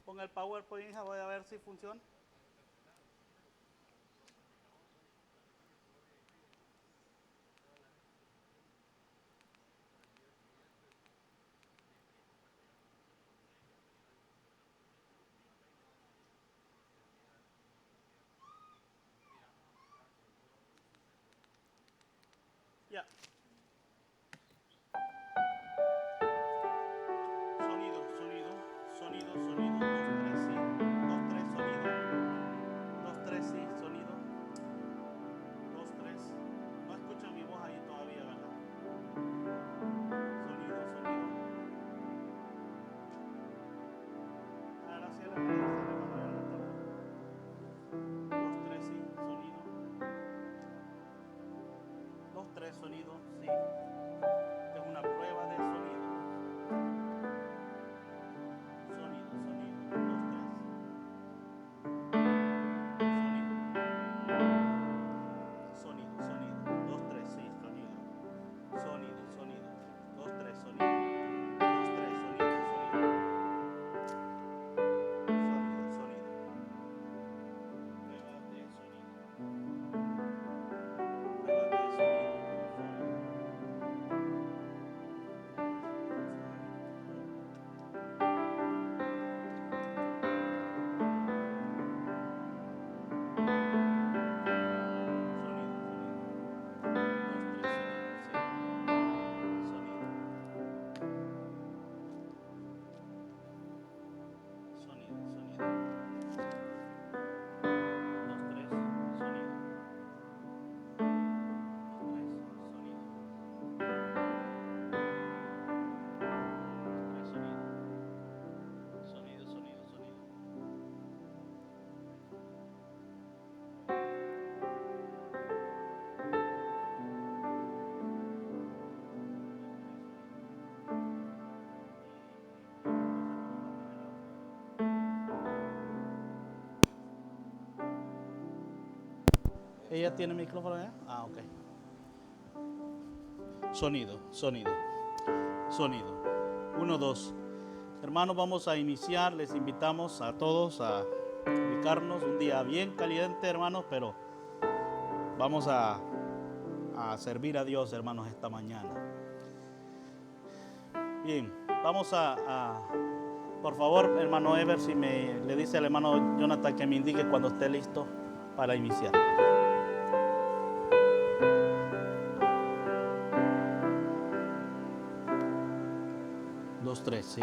Ponga el PowerPoint, hija, voy a ver si funciona. Ya. Sonido, sonido, sonido, sonido. 2, 3, sí. 2, 3, sonido. 2, 3, sí, sonido. 2, 3. No escuchan mi voz ahí todavía, ¿verdad? Sonido, sonido. Ahora sí, la mano, 2, 3, sí, sonido. 2, 3, sonido, sí. Es una prueba de sonido. Sonido, sonido. 2, 3. Sonido, sonido. 2, 3, sí, sonido. Sonido, sonido. 2, 3, sonido. 2, 3, sonido, sonido. Sonido, sonido. Prueba de sonido. Prueba de sonido. ¿Ella tiene micrófono ya? Ah, ok. Sonido, sonido, sonido. 1, 2. Hermanos, vamos a iniciar. Les invitamos a todos a ubicarnos. Un día bien caliente, hermanos, pero vamos a servir a Dios, hermanos, esta mañana. Bien, vamos por favor, hermano Ever, si le dice al hermano Jonathan que me indique cuando esté listo para iniciar. Dos, tres, sí.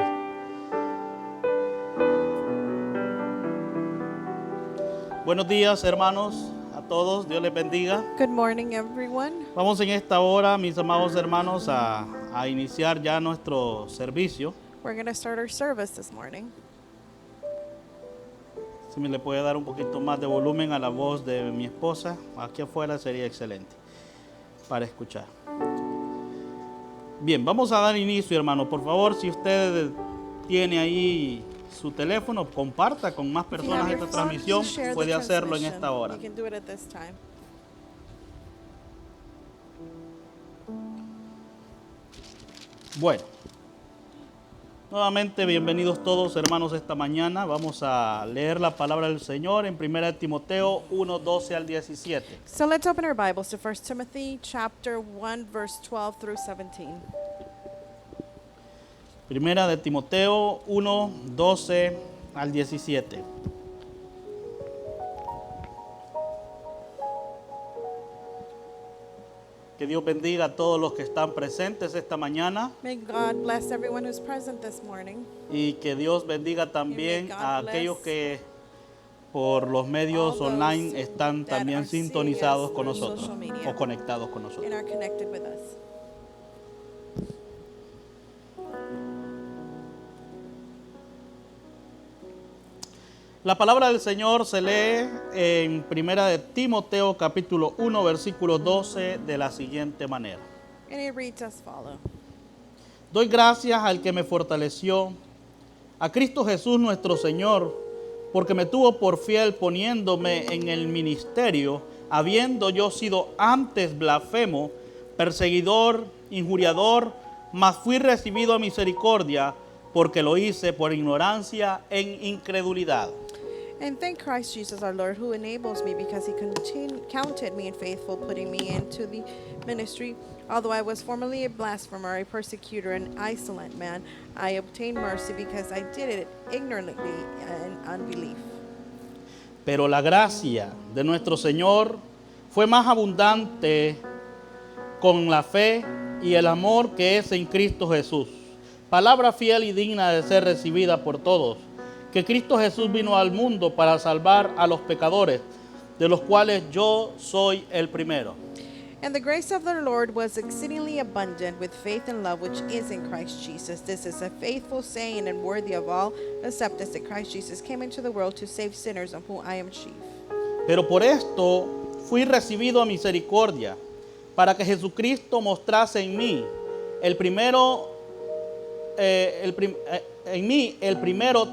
Buenos días, hermanos, a todos. Dios les bendiga. Good morning, everyone. Vamos en esta hora, mis amados hermanos, a iniciar ya nuestro servicio. We're going to start our service this morning. Si me le puede dar un poquito más de volumen a la voz de mi esposa, aquí afuera sería excelente para escuchar. Bien, vamos a dar inicio, hermano. Por favor, si usted tiene ahí su teléfono, comparta con más personas esta transmisión. Puede hacerlo en esta hora. You can do it at this time. Bueno, nuevamente bienvenidos todos, hermanos, esta mañana. Vamos a leer la palabra del Señor en 1 Timoteo 1, 12 al 17. So let's open our Bibles to 1 Timothy chapter 1, verse 12 through 17. Primera de Timoteo 1, 12 al 17. Que Dios bendiga a todos los que están presentes esta mañana May God bless everyone who's present this morning. y que Dios bendiga también God a bless aquellos que por los medios all online those están that también are seeing sintonizados us con through nosotros social media o conectados con nosotros. and are connected with us. La palabra del Señor se lee en Primera de Timoteo capítulo 1 versículo 12 de la siguiente manera. And it reads as follows. Doy gracias al que me fortaleció, a Cristo Jesús nuestro Señor, porque me tuvo por fiel poniéndome en el ministerio, habiendo yo sido antes blasfemo, perseguidor, injuriador, mas fui recibido a misericordia, porque lo hice por ignorancia en incredulidad. And thank Christ Jesus our Lord, who enables me because he counted me faithful, putting me into the ministry. Although I was formerly a blasphemer, a persecutor, an insolent man, I obtained mercy because I did it ignorantly in unbelief. Pero la gracia de nuestro Señor fue más abundante con la fe y el amor que es en Cristo Jesús. Palabra fiel y digna de ser recibida por todos, que Cristo Jesús vino al mundo para salvar a los pecadores, de los cuales yo soy el primero. And the grace of the Lord was exceedingly abundant with faith and love which is in Christ Jesus. This is a faithful saying and worthy of all acceptance that Christ Jesus came into the world to save sinners, of whom I am chief. Pero por esto fui recibido a misericordia, para que Jesucristo mostrase en mí el primero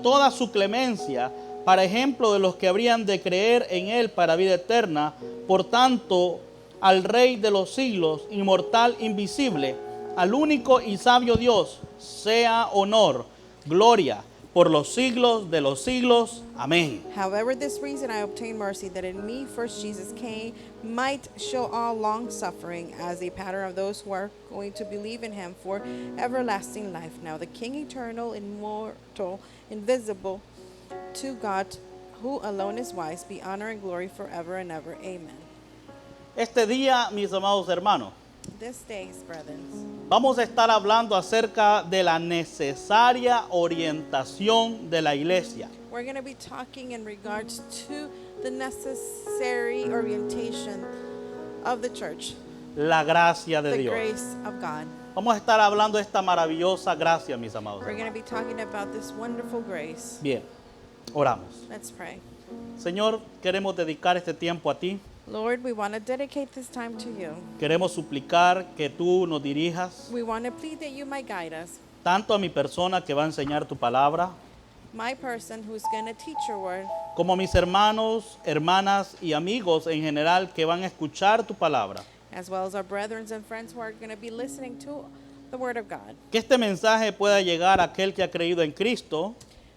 toda su clemencia, para ejemplo de los que habrían de creer en él para vida eterna. Por tanto, al Rey de los siglos, inmortal, invisible, al único y sabio Dios, sea honor, gloria, por los siglos de los siglos. Amén. However, this reason I obtained mercy, that in me first Jesus came, might show all long suffering as a pattern of those who are going to believe in him for everlasting life. Now the King, eternal, immortal, invisible, to God, who alone is wise, be honor and glory forever and ever. Amen. Este día, mis amados hermanos, This day, brethren, vamos a estar hablando acerca de la necesaria orientación de la iglesia. we're going to be talking in regards to the necessary orientation of the church, La gracia de the Dios. grace of God. Vamos a estar hablando de esta maravillosa gracia, mis amados We're going to hermanos. be talking about this wonderful grace. Bien, oramos. Let's pray. Señor, queremos dedicar este tiempo a ti. Lord, we want to dedicate this time to you. Queremos suplicar que tú nos dirijas, We want to plead that you might guide us. tanto a mi persona que va a enseñar tu palabra, My person who's going to teach your word, como a mis hermanos, hermanas y amigos en general que van a escuchar tu palabra. as well as our brethren and friends who are going to be listening to the word of God. Que este mensaje pueda llegar a aquel que ha creído en Cristo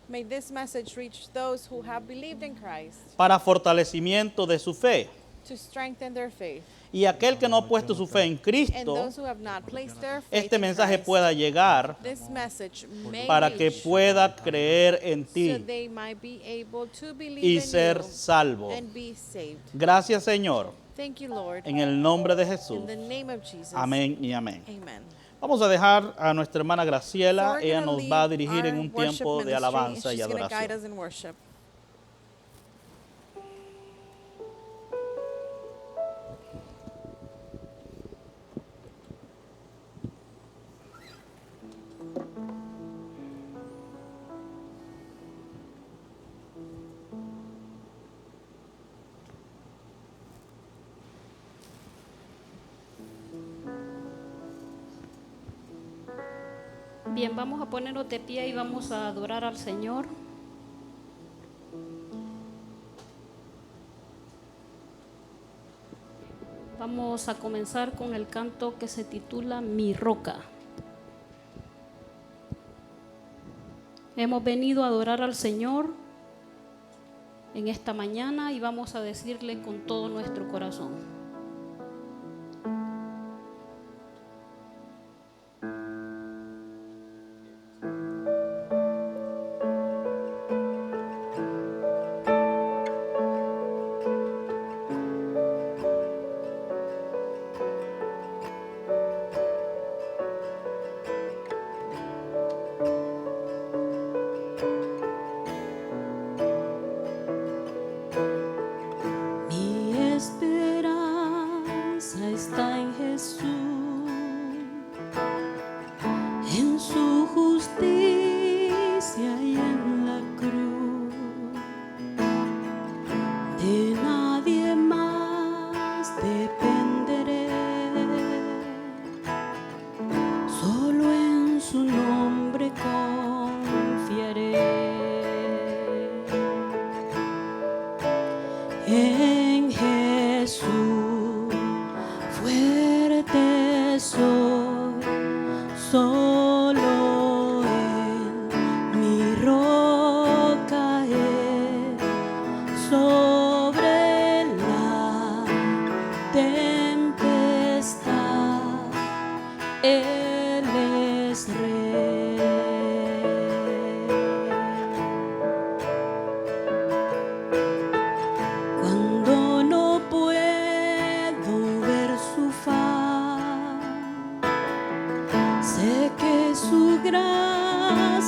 May this message reach those who have believed in Christ para fortalecimiento de su fe. to strengthen their faith. Y aquel que no ha puesto su fe en And Cristo, those who have not placed their faith este in mensaje Christ, pueda llegar this message may para que reach pueda creer en so ti they might be able to believe y in ser you salvo. and be saved. Gracias, Señor, Thank you, Lord. en el nombre de Jesús. In the name of Jesus. Amén y amén. Amen. Vamos a dejar a nuestra hermana So Graciela. we're Ella gonna nos va a leave dirigir en our un worship tiempo de ministry, and alabanza y she's gonna guide adoración. us in worship. Bien, vamos a ponernos de pie y vamos a adorar al Señor. Vamos a comenzar con el canto que se titula Mi Roca. Hemos venido a adorar al Señor en esta mañana y vamos a decirle con todo nuestro corazón. Mi esperanza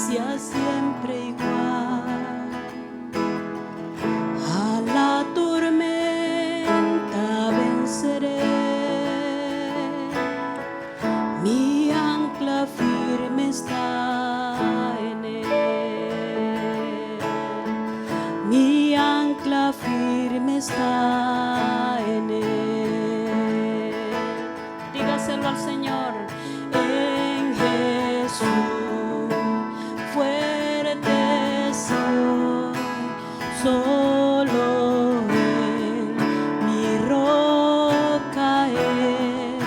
sea siempre igual. A la tormenta venceré, mi ancla firme está en él. Mi ancla firme está en él. Dígaselo al Señor. En Jesús fuerte soy, solo Él, mi roca Él,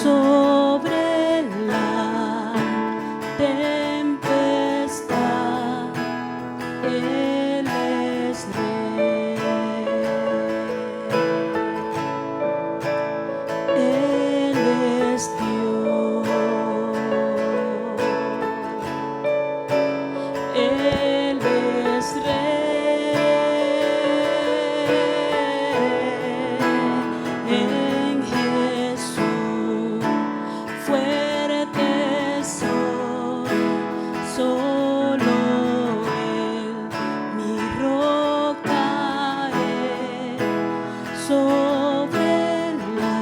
sobre la tempestad Él es Rey. Él es Dios. Él es Rey. En Jesús fuerte soy, solo Él, mi roca Él, sobre la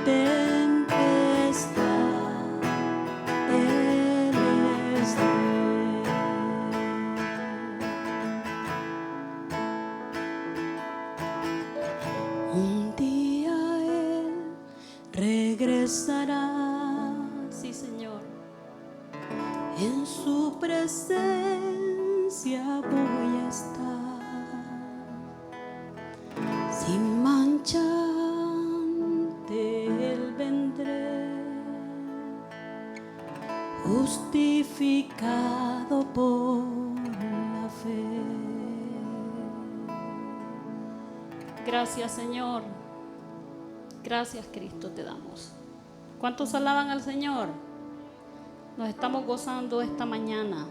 tempestad Él es Rey. Un día Él regresará, Sí, Señor. en su presencia voy a estar, sin mancha ante Él vendré, justificado por la fe. Gracias, Señor. Gracias, Cristo, te damos. ¿Cuántos alaban al Señor? Nos estamos gozando esta mañana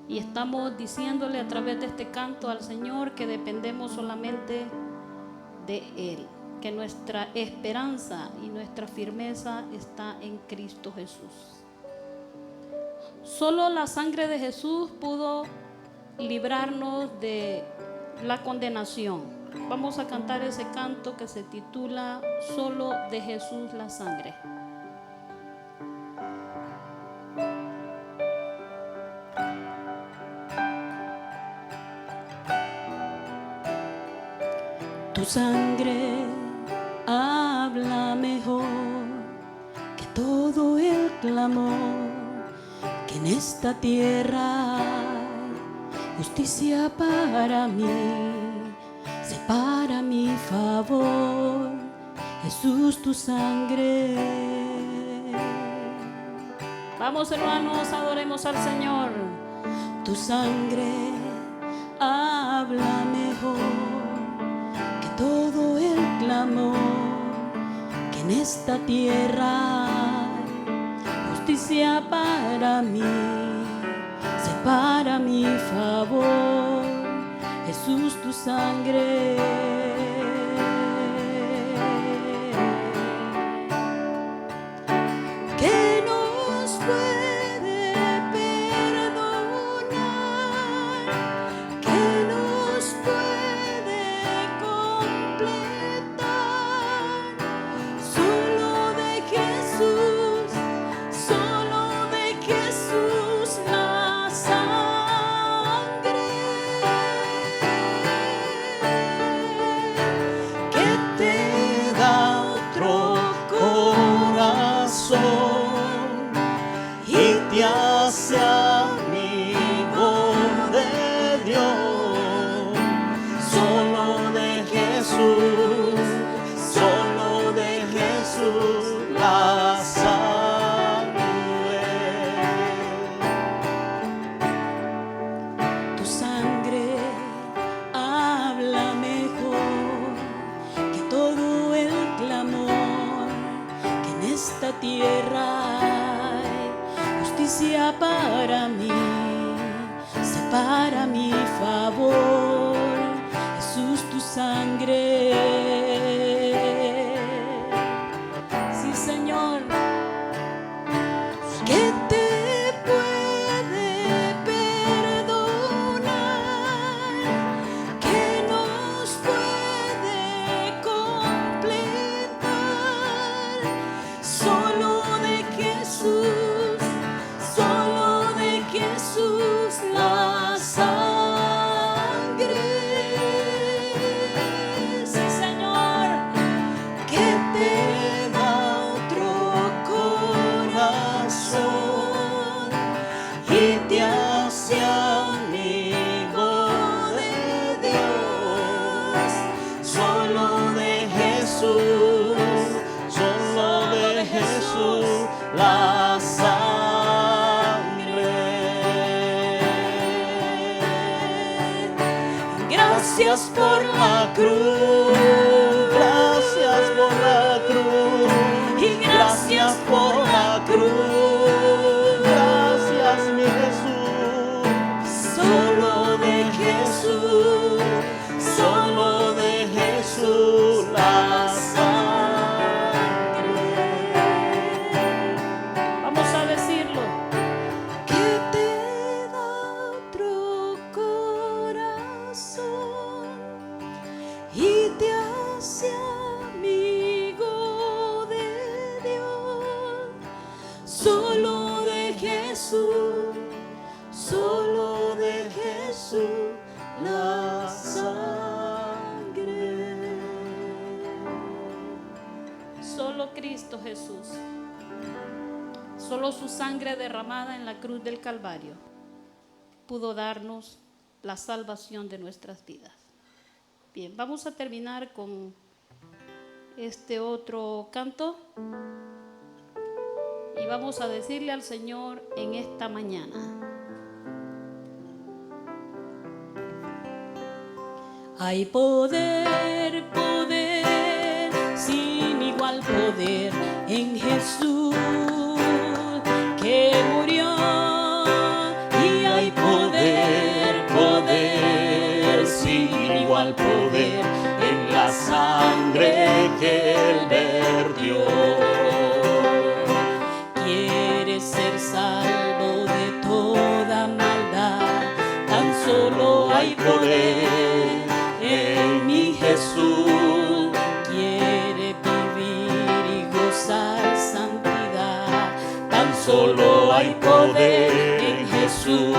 y estamos diciéndole a través de este canto al Señor que dependemos solamente de Él, que nuestra esperanza y nuestra firmeza está en Cristo Jesús. Solo la sangre de Jesús pudo librarnos de la condenación. Vamos a cantar ese canto que se titula Solo de Jesús la sangre. Tu sangre habla mejor que todo el clamor, que en esta tierra hay justicia para mí, sé para mi favor, Jesús, tu sangre. Vamos, hermanos, adoremos al Señor. Tu sangre habla mejor que todo el clamor, que en esta tierra hay justicia para mí, sé para mi favor, Jesús, tu sangre. Que nos puede perdonar, que nos puede completar, solo de Jesús la sangre, que te da otro corazón y te hace amigo de Dios. Solo de Jesús la sangre. Tu sangre habla mejor que todo el clamor, que en esta tierra hay justicia para mí, sé para mi favor, Jesús, tu sangre. Sí, Señor, que te gracias por la cruz. Gracias por la cruz. Y gracias por la cruz. Gracias, mi Jesús. Solo de Jesús, Solo de Jesús la Vamos a decirlo. que te da otro corazón y te hace amigo de Dios. Solo de Jesús, solo de Jesús la sangre. Solo Cristo Jesús. Solo su sangre derramada en la cruz del Calvario pudo darnos la salvación de nuestras vidas. Bien, vamos a terminar con este otro canto y vamos a decirle al Señor en esta mañana: Hay poder, poder, sin igual poder en Jesús que murió. Y hay poder, poder, sin igual poder en la sangre que Él vertió. ¿Quieres ser salvo de toda maldad? Tan solo hay poder en mi Jesús. Quiere vivir y gozar santidad. Tan solo hay poder en Jesús.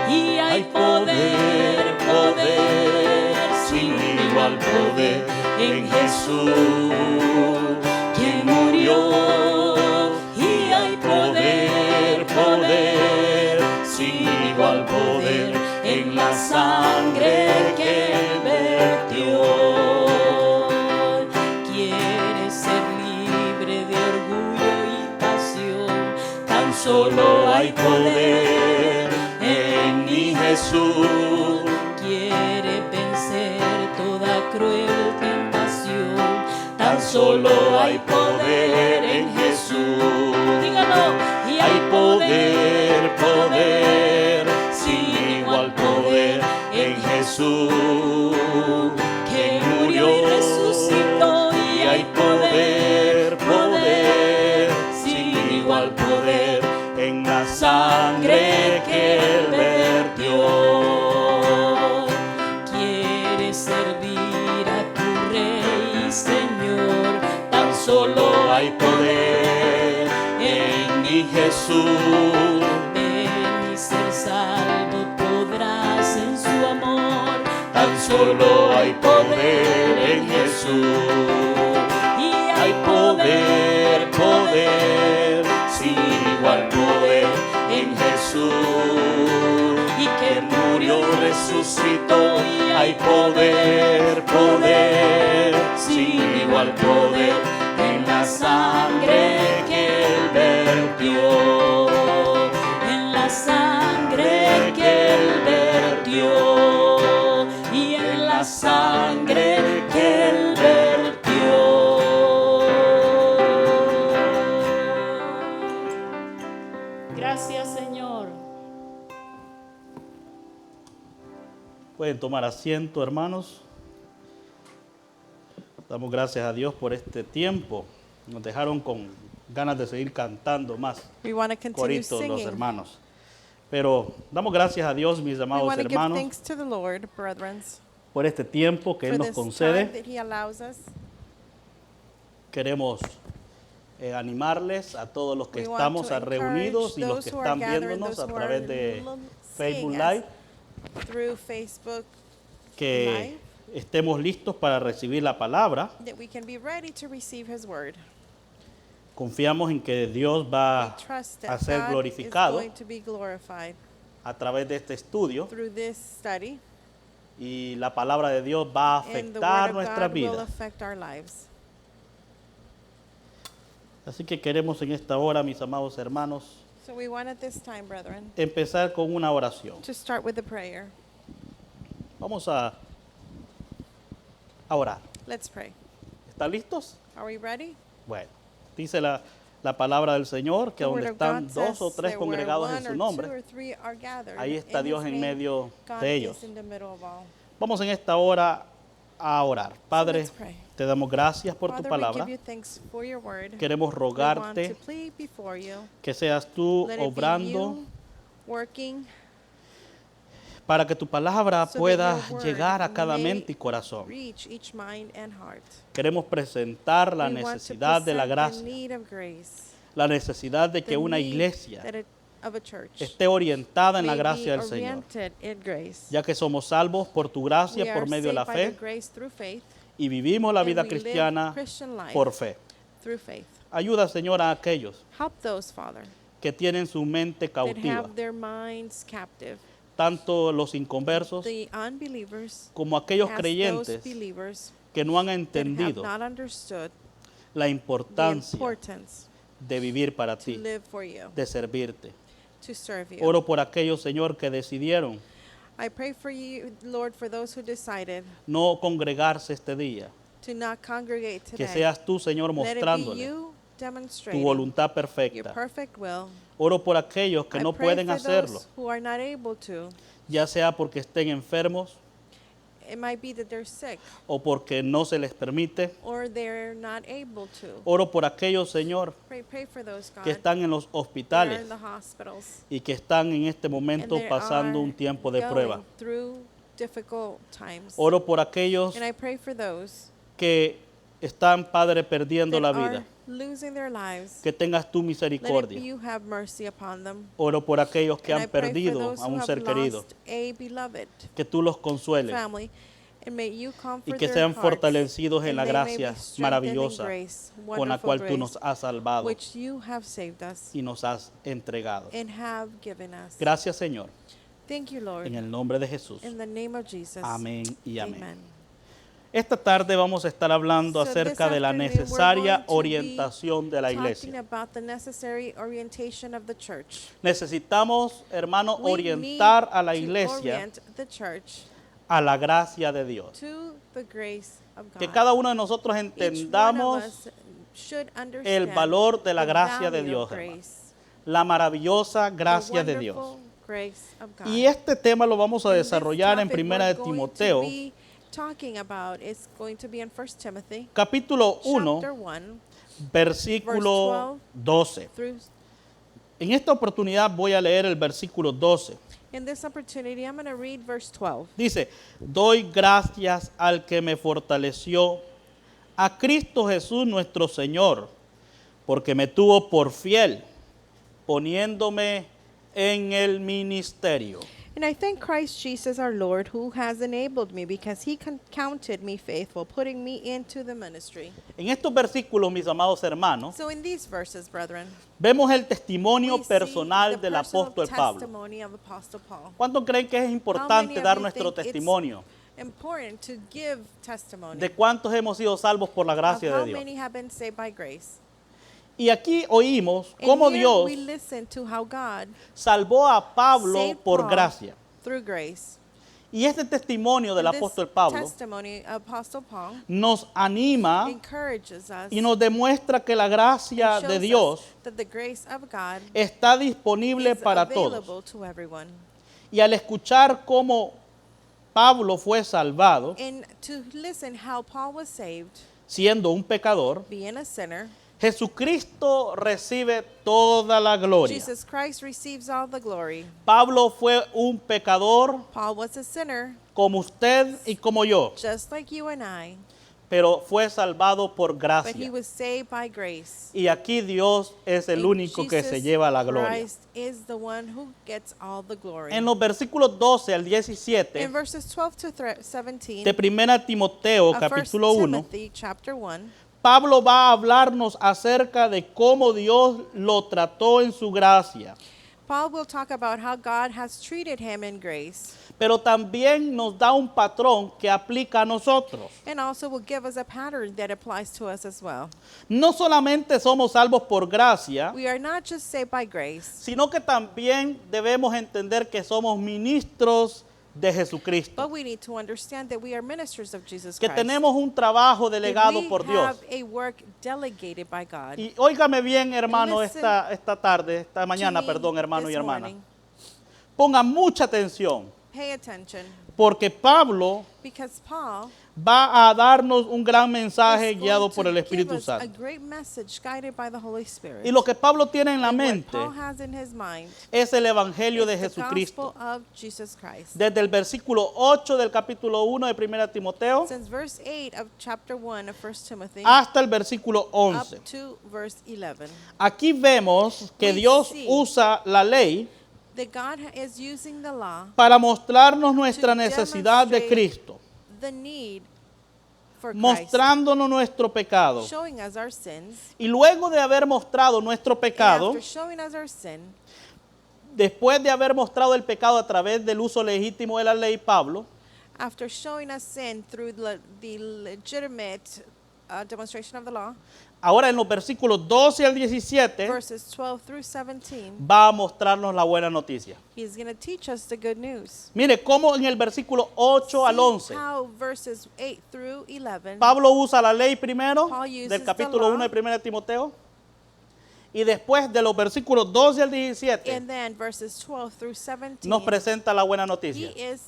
Y hay poder, poder, sin igual poder en Jesús, quien murió. Y hay poder, poder, sin igual poder en la sangre que Él vertió. Quieres ser libre de orgullo y pasión, tan solo hay poder en mi Jesús. Quiere vencer toda cruel tentación, tan solo hay poder en Jesús. Dígalo. Y hay poder, poder, sin igual poder en Jesús, que murió y resucitó. Y hay poder, poder, sin igual poder en la sangre que Él vertió. Quieres servir a tu Rey y Señor, tan solo hay poder en mi Jesús. Ven y ser salvo podrás en su amor, tan solo hay poder en Jesús. Y hay poder, poder, sin igual poder en Jesús. Y que murió, resucitó. Y hay poder, poder, sin igual poder en la sangre que Él vertió. En la sangre que Él vertió. Y en la sangre que Él vertió. gracias, Señor. Pueden tomar asiento, hermanos. Damos gracias a Dios por este tiempo. Nos dejaron con ganas de seguir cantando más We want to continue coritos los singing. hermanos. Pero damos gracias a Dios, mis We amados want to give hermanos, thanks to the Lord, brethren, por este tiempo que Él for nos this time concede. that He allows us. Queremos animarles a todos los que We want estamos to reunidos y encourage los que those who are están gathered, viéndonos a those who través are de seeing Facebook us Live, through Facebook, que estemos listos para recibir la palabra. that we can be ready to receive His word. Confiamos en que Dios va We trust a that ser God glorificado is going to be glorified a través de este estudio through this study, y la palabra de Dios va a and the afectar word of nuestras God will vidas. affect our lives. Así que queremos en esta hora, mis amados hermanos, So we want at this time, brethren, empezar con una oración. to start with a prayer. Vamos a orar. Let's pray. ¿Están listos? Are we ready? Bueno, dice la palabra del Señor que The donde word of están God dos o says tres that where congregados en one su or two nombre, or three are gathered ahí está in Dios His en name, medio God de ellos. is in the middle of all. Vamos en esta hora a orar. Padre, let's pray. te damos gracias por tu Father, we palabra. give you thanks for your word. Queremos We want to rogarte plead before you. que seas tú Let it be obrando you working para que tu palabra so pueda that your word llegar a cada may mente y corazón. reach each mind and heart. Queremos presentar la We want to necesidad de la present the gracia, need of grace, la necesidad de que the una need iglesia of a church esté orientada en la may gracia be del Señor, oriented in grace. ya que somos salvos por tu We gracia, are por medio de la saved by the fe, grace through faith, y vivimos la and vida we live cristiana Christian life por fe. through faith. Ayuda, Señor, a aquellos Help those, Father, que tienen su mente that cautiva, have their minds captive, tanto los inconversos the unbelievers como aquellos as creyentes those believers que no han that have entendido not understood la the importancia importance de vivir para to ti, live for you, de servirte. to serve you. Oro por aquellos, Señor, que decidieron I pray for you, Lord, for those who decided no congregarse este día. to not congregate Que today. seas tú, Señor, Let it be mostrándole you tu demonstrating voluntad your perfecta. perfect will. Oro por aquellos que I no pray pueden for hacerlo, those who are not able to. ya sea porque estén enfermos It might be that they're sick o porque no se les permite. or they're not able to. Oro por aquellos, Señor, Pray for those, God, que están en los that are hospitales in the hospitals y que están en este and momento they pasando are un tiempo de prueba. going through difficult times. Oro por aquellos And I pray for those que están, Padre, perdiendo that la are vida. losing their lives. Que tengas tu Let it be misericordia. you have mercy upon them. Oro por aquellos que And I han pray for perdido those a who un have ser querido. lost a beloved Que tú los consueles family, and may you comfort y que their sean hearts, fortalecidos en and la they may be gracia strengthened in maravillosa grace, con la wonderful cual tú grace, nos has salvado which you have saved us y nos has entregado. and have given us. Gracias, Señor, Thank you, Lord. en el nombre de Jesús. In the name of Jesus. Amén y amén. Amen. Esta tarde vamos a estar hablando So acerca this de la afternoon we're necesaria going to be orientación de la Talking iglesia. about the necessary orientation of the church. Necesitamos, hermano, We orientar need a la to iglesia orient the church a la gracia de Dios. to the grace of God. Que cada uno de nosotros Each one of entendamos us should understand el valor de la the gracia de value Dios, of hermano. grace, La maravillosa the gracia de Dios. wonderful grace of God. Y este tema lo vamos a And this desarrollar en topic Primera de we're going to Timoteo, be talking about is going to be in 1 Timothy capítulo 1, chapter 1 versículo 12. through. En esta oportunidad voy a leer el versículo 12. In this opportunity, I'm going to read verse 12. Dice, doy gracias al que me fortaleció, a Cristo Jesús nuestro Señor, porque me tuvo por fiel, poniéndome en el ministerio. And I thank Christ Jesus our Lord, who has enabled me, because he counted me faithful, putting me into the ministry. En estos versículos, mis amados hermanos, So in these verses, brethren, vemos el testimonio we see personal the del personal apóstol Pablo. testimony of Apostle Paul. ¿Cuántos creen que es How many importante of dar you nuestro think it's testimonio important to give testimony de cuántos hemos sido salvos por la of gracia how de Dios? many have been saved by grace? Y aquí oímos And cómo here Dios we listen to how God salvó a Pablo saved por Paul gracia. through grace. Y este testimonio del And this apóstol Pablo testimony of Apostle Paul nos anima encourages us y nos demuestra que la gracia and de shows Dios us that the grace of God está disponible is para todos. available to everyone. Y al escuchar cómo Pablo fue salvado, And to listen how Paul was saved, siendo un pecador, being a sinner, Jesucristo recibe toda la gloria. Jesus Christ receives all the glory. Pablo fue un pecador Paul was a sinner, como usted y como yo, just like you and I, pero fue salvado por but he gracia. was saved by grace. Y aquí Dios es el And único que se Jesus lleva la gloria. Christ is the one who gets all the glory. En los versículos 12 al In 17 verses 12 to 17 de 1 Timoteo of 1 capítulo 1, Timothy chapter 1, Pablo va a hablarnos acerca de cómo Dios lo trató en su gracia, Paul will talk about how God has treated him in grace, pero también nos da un patrón que aplica a nosotros. and also will give us a pattern that applies to us as well. No solamente somos salvos por gracia, We are not just saved by grace, sino que también debemos entender que somos ministros de Jesucristo. But we need to understand that we are ministers of Jesus Que Christ. tenemos un trabajo That delegado we por Dios. have a work delegated by God. Y óigame bien, hermano, Listen esta tarde, esta to mañana, me perdón, hermano y this hermana. morning. Ponga mucha atención, Pay attention, porque Pablo because Paul va a darnos un gran mensaje is guiado going por to el give Espíritu us a Santo. great message guided by the Holy Spirit. Y lo que Pablo tiene en la And what mente Paul has in his mind es el Evangelio de is the Jesucristo. gospel of Jesus Christ. Desde el versículo 8 del capítulo 1 de 1 Timoteo Since verse 8 of chapter 1 of 1 Timothy hasta el versículo up 11. to verse 11, Aquí vemos que We Dios see usa la ley that God is using the law para mostrarnos nuestra to necesidad de demonstrate Cristo, the need for Christ, mostrándonos nuestro pecado. showing us our sins. Y luego de haber mostrado nuestro And pecado, after showing us our sin, después de haber mostrado el pecado a través del uso legítimo de la ley, Pablo after showing us sin through the legitimate demonstration of the law, ahora en los versículos 12 al 17 verses 12 through 17, va a mostrarnos la buena noticia. he's going to teach us the good news. Mire cómo en el versículo 8 al See 11 how verses 8 through 11, Pablo usa la ley primero Paul uses del the capítulo law. 1 de 1 Timoteo y después de los versículos 12 al 17 and then verses 12 through 17, nos presenta la buena he noticia. is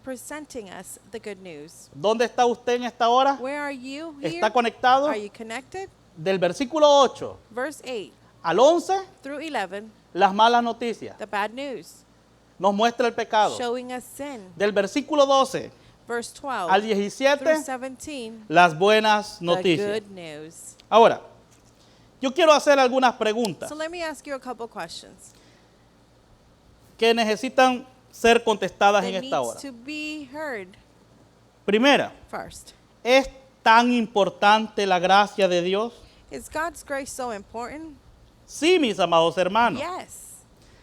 presenting us the good news. ¿Dónde está usted en esta hora? Where are you here? ¿Está conectado? Are you connected? Del versículo 8 Verse 8 al 11, through 11, las malas noticias. the bad news, Nos muestra el pecado. showing us sin. Del versículo 12 Verse 12 al through 17, 17, las buenas the noticias. good news. Ahora, yo quiero hacer algunas preguntas So let me ask you a couple questions que necesitan ser contestadas that en esta hora. needs to be heard Primera, first. ¿es tan importante la gracia de Dios? Is God's grace so important? Sí, mis amados hermanos. Yes.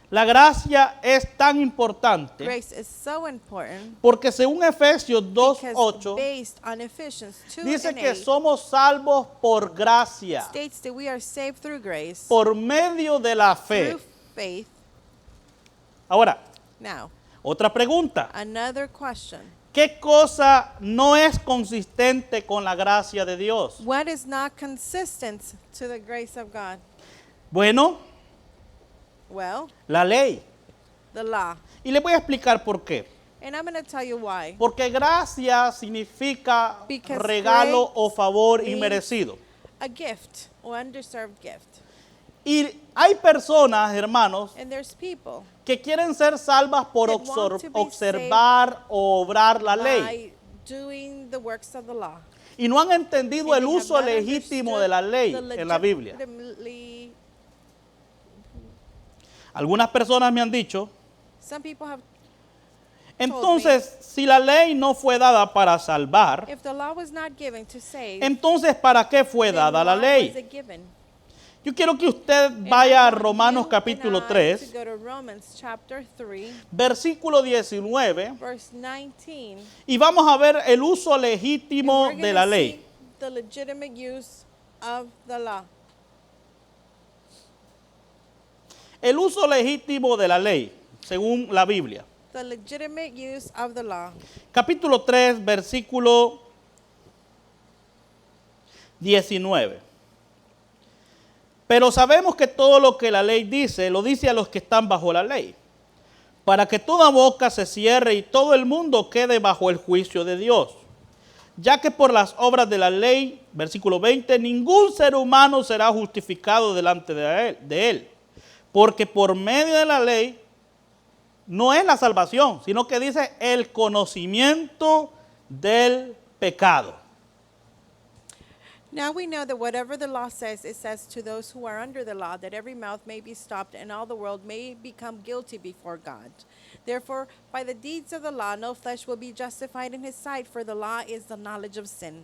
La gracia es tan importante Grace is so important porque según Efesios because 2:8 based on Ephesians 2 dice and que 8 somos salvos por gracia, states that we are saved through grace, por medio de la fe. through faith. Ahora, Now, otra pregunta. another question. ¿Qué cosa no es consistente con la gracia de Dios? What is not consistent to the grace of God? Bueno, Well, la ley. the law. Y le voy a explicar por qué. And I'm going to tell you why. Porque gracia significa Because regalo grace o favor means inmerecido. A gift or undeserved gift. Y hay personas, hermanos, And there's people que quieren ser salvas por that want to be observar o obrar la ley. by doing the works of the law. Y no han entendido And el they have uso not legítimo understood de la ley the en la Biblia. legitimately- Algunas personas me han dicho, Some people have, entonces, si la ley no fue dada para salvar, if the law was not given to save, entonces, ¿para qué fue then dada la why ley? was it given? Yo quiero que usted And vaya I a want Romanos you capítulo and I 3, to go to Romans chapter 3, versículo 19, verse 19. y vamos a ver el uso And legítimo we're de la gonna ley. see the legitimate use of the law. El uso legítimo de la ley, según la Biblia. The legitimate use of the law. Capítulo 3, versículo 19. Pero sabemos que todo lo que la ley dice, lo dice a los que están bajo la ley, para que toda boca se cierre y todo el mundo quede bajo el juicio de Dios. Ya que por las obras de la ley, versículo 20, ningún ser humano será justificado delante de él. Porque por medio de la ley no es la salvación, sino que dice el conocimiento del pecado. Now we know that whatever the law says, it says to those who are under the law, that every mouth may be stopped and all the world may become guilty before God. Therefore, by the deeds of the law, no flesh will be justified in his sight, for the law is the knowledge of sin.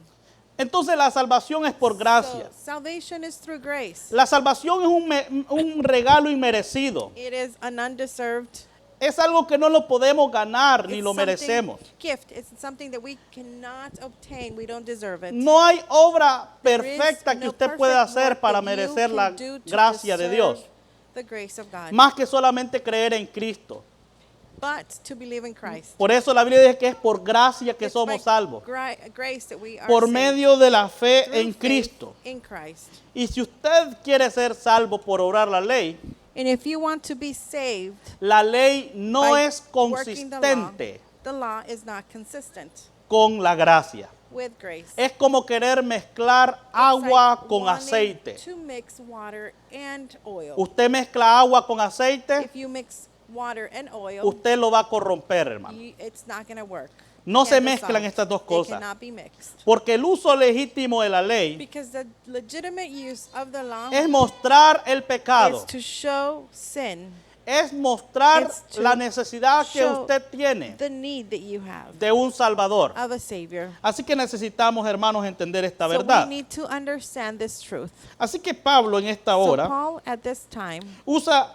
Entonces la salvación es por gracia. So, salvation is through grace. La salvación es un regalo inmerecido. It is an undeserved Es algo que no lo podemos ganar ni it's lo something- merecemos. gift. It's something that we cannot obtain. We don't deserve it. No hay obra There is perfecta que no usted perfect pueda hacer work para that you merecer can la do to gracia de deserve Dios. The grace of God. Más que solamente creer en Cristo. but to believe in Christ. Por eso la Biblia dice que es por gracia que It's by somos salvos, grace that we are por saved medio de la fe through en faith Cristo. in Christ. Y si usted quiere ser salvo por obrar la ley, And if you want to be saved la ley no by es working consistente the law is not consistent con la gracia. with grace. Es como querer mezclar It's agua like con wanting aceite. to mix water and oil. Usted mezcla agua con aceite, If you mix water and oil, usted lo va a corromper, hermano. it's not going to work. No se Can't mezclan dissolve. estas dos They cosas. cannot be mixed. Porque el uso legítimo de la ley Because the legitimate use of the law es mostrar el pecado, is to show sin, es mostrar It's to la necesidad que show usted tiene the need that you have de un Salvador. of a Savior. Así que necesitamos, hermanos, entender esta So we verdad. need to understand this truth. Así que Pablo en esta So hora Paul at this time, usa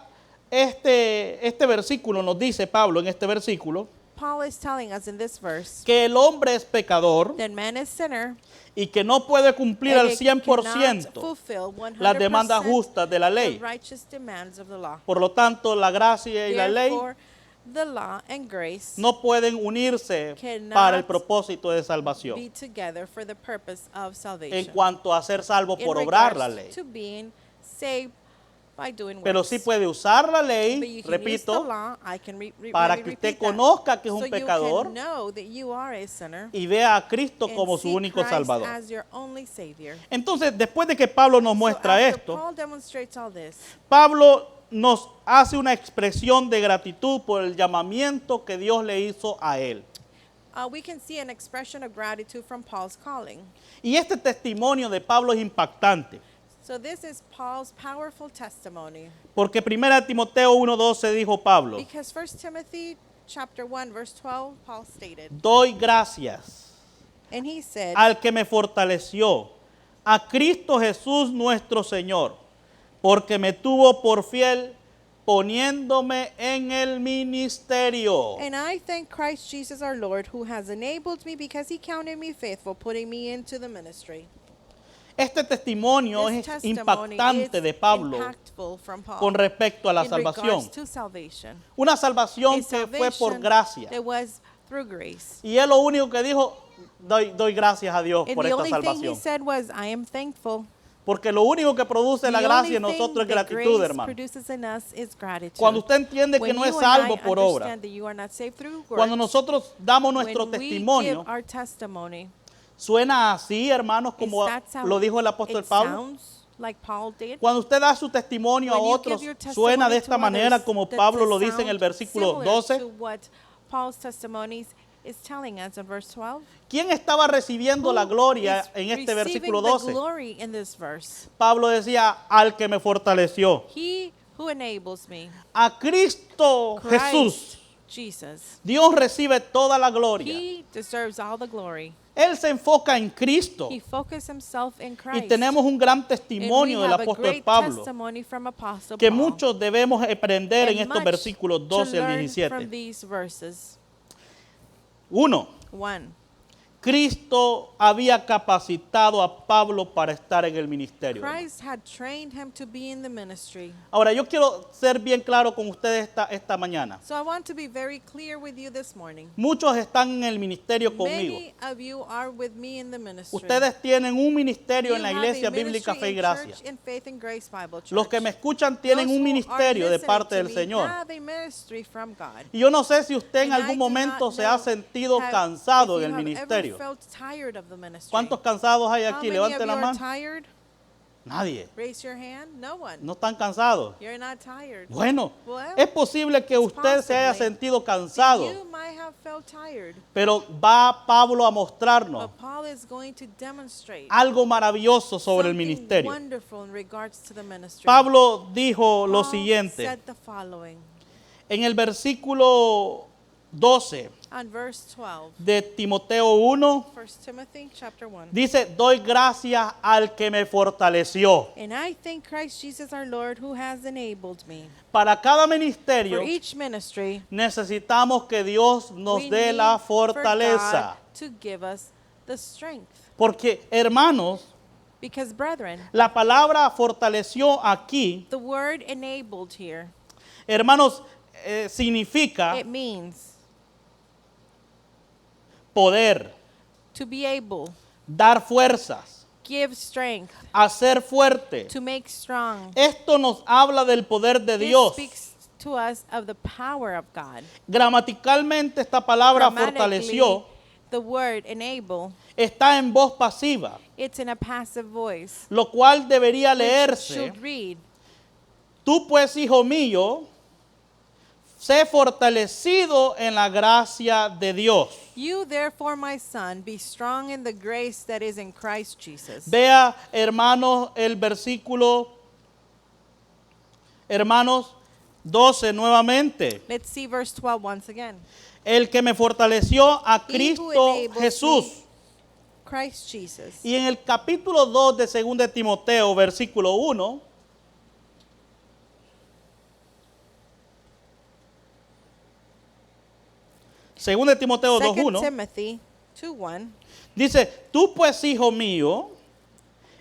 este versículo, nos dice Pablo en este versículo, Paul is telling us in this verse que el hombre es pecador that man is sinner y que no puede cumplir and al it cannot 100% fulfill 100% las demandas justas de la the ley. righteous demands of the law. Por lo tanto, la gracia y la ley Therefore, the law and grace no pueden unirse cannot para el propósito de salvación. be together for the purpose of En salvation. cuanto a ser salvo In por obrar regards la ley. to being saved by doing Pero works. sí puede usar la But ley, you can use the repito, law, I can para let me que usted repeat that. conozca que es un So you pecador can know that you are a sinner y vea a Cristo and como su see único Christ Salvador. as your only Savior. Entonces, después de que Pablo nos So muestra after esto, Paul demonstrates all this, Pablo nos hace una expresión de gratitud por el llamamiento que Dios le hizo a él. we can see an expression of gratitude from Paul's calling. Y este testimonio de Pablo es impactante, So this is Paul's powerful testimony. porque 1 Timoteo 1:12 dijo Pablo, Because 1 Timothy chapter 1 verse 12, Paul stated, doy gracias and he said, al que me fortaleció, a Cristo Jesús nuestro Señor, porque me tuvo por fiel poniéndome en el ministerio. and I thank Christ Jesus our Lord, who has enabled me because he counted me faithful, putting me into the ministry. Este testimonio This es testimony impactante is de Pablo impactful from Paul con respecto a la in salvación. regards to salvation. Una salvación A que fue por salvation gracia. that was through grace. Y él lo único que dijo, doy gracias a Dios And por the esta only thing he salvación. said was, I am thankful. Porque lo único que produce la The gracia en only thing nosotros es that gratitud, grace hermano. produces in us is gratitude. Cuando usted entiende que When no es you and I salvo por obra, understand that you are not saved through cuando works, nosotros damos nuestro when we testimonio, give our testimony, suena así, hermanos, is como that how lo dijo el apóstol it Pablo. sounds like Paul did? Cuando usted da su testimonio a When you otros, give your testimony suena de to esta manera others, como does Pablo it lo dice en el sound versículo similar 12. to what Paul's testimonies is telling us in verse 12? ¿Quién estaba recibiendo la Who gloria is en este receiving versículo the 12? glory in this verse? Pablo decía, al que me fortaleció. He who enables me, A Cristo Christ Jesús. Jesus. Dios recibe toda la gloria. He deserves all the glory. Él se enfoca en Cristo. He focused himself in Y Christ. tenemos un gran And we testimonio del have a apóstol great Pablo testimony from Apostle que Paul. muchos debemos aprender en And estos much versículos to 12 al learn 17. from these verses. 1. 1. Cristo había capacitado a Pablo para estar en el ministerio. Christ had trained him to be in the ministry. Ahora, yo quiero ser bien claro con ustedes esta mañana. So I want to be very clear with you this morning. Muchos están en el ministerio conmigo. Many of you are with me in the ministry. Ustedes tienen un ministerio en la You have a iglesia bíblica ministry Fe y in Gracia. Church in Faith and Grace Bible Church. Los que me escuchan tienen Those un who are ministerio de listening parte to del me Señor. have a ministry from God. Y yo no sé si usted en And I algún do momento not se ha know sentido if cansado you en el have ministerio. ever felt tired of the ministry. ¿Cuántos cansados hay How aquí? many of Levanten you la are mano. tired? Nadie. Raise your hand. No one. No están cansados. You're not tired. Bueno, Well, es posible que usted se haya possibly. sentido cansado, You might have felt tired. pero va Pablo a mostrarnos But Paul is going to demonstrate algo maravilloso sobre el something ministerio. wonderful in regards to the ministry. Pablo dijo lo Paul siguiente said the following en el versículo 12 on verse 12, de Timoteo 1. 1 Timothy chapter 1. Dice, doy gracias al que me fortaleció. And I thank Christ Jesus our Lord, who has enabled me. Para cada For ministerio each ministry, necesitamos que Dios nos we dé need la for fortaleza. God to give us the strength. Porque, hermanos, Because, brethren, la palabra fortaleció aquí, the word enabled here, hermanos, significa It means poder, to be able, dar fuerzas, give strength, hacer fuerte. to make strong. Esto nos habla del poder de This Dios. speaks to us of the power of God. Gramaticalmente esta palabra Grammatically, fortaleció the word enable, está en voz pasiva, it's in a passive voice. lo cual debería Which leerse. should read, Tú pues, hijo mío, sé fortalecido en la gracia de Dios. you therefore, my son, be strong in the grace that is in Christ Jesus. Vea, hermanos, el versículo, hermanos, 12 nuevamente. Let's see verse 12 once again. El que me fortaleció a He who Cristo enables Jesús. me, Christ Jesus. Y en el capítulo 2 de 2 de Timoteo, versículo 1, Según de Timoteo 2 2:1, Timothy 2:1. dice, tú pues, hijo mío,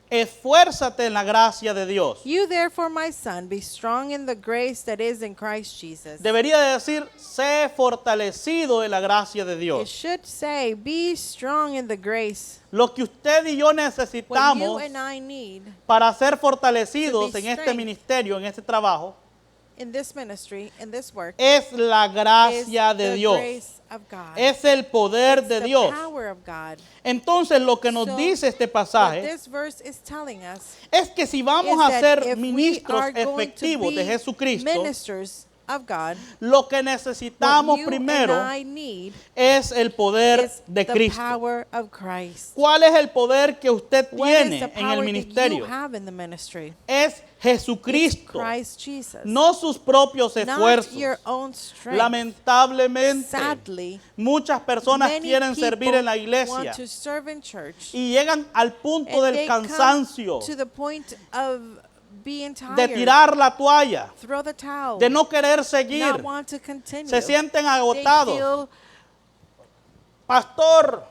esfuérzate en la gracia de Dios. You therefore, my son, be strong in the grace that is in Christ Jesus. Debería de decir, sé fortalecido en la gracia de It Dios. should say, be strong in the grace. Lo que usted y yo What you necesitamos and I need para ser fortalecidos To be en este strength. ministerio, en este trabajo, in this ministry, in this work, es la is gracia de the Dios. grace of God. Es el poder It's de the Dios. power of God. Entonces lo que nos So, dice este What pasaje this verse is telling us es que si vamos is a that ser if we ministros are going to efectivos de be Jesucristo, ministers of God, lo que what necesitamos you primero and I need es el poder is de the Cristo. power of Christ. ¿Cuál es el poder que usted What is tiene the en el power that you ministerio? have in the ministry? Es It's Jesucristo, Christ Jesus. no sus propios Not esfuerzos. your own strength. Lamentablemente, Sadly, muchas personas many quieren servir en la people iglesia want to serve in church, y llegan al punto and del they come cansancio, to the point of being de tired, tirar la toalla, throw the towel, de no querer seguir. not want to continue. Se sienten They agotados. feel, Pastor,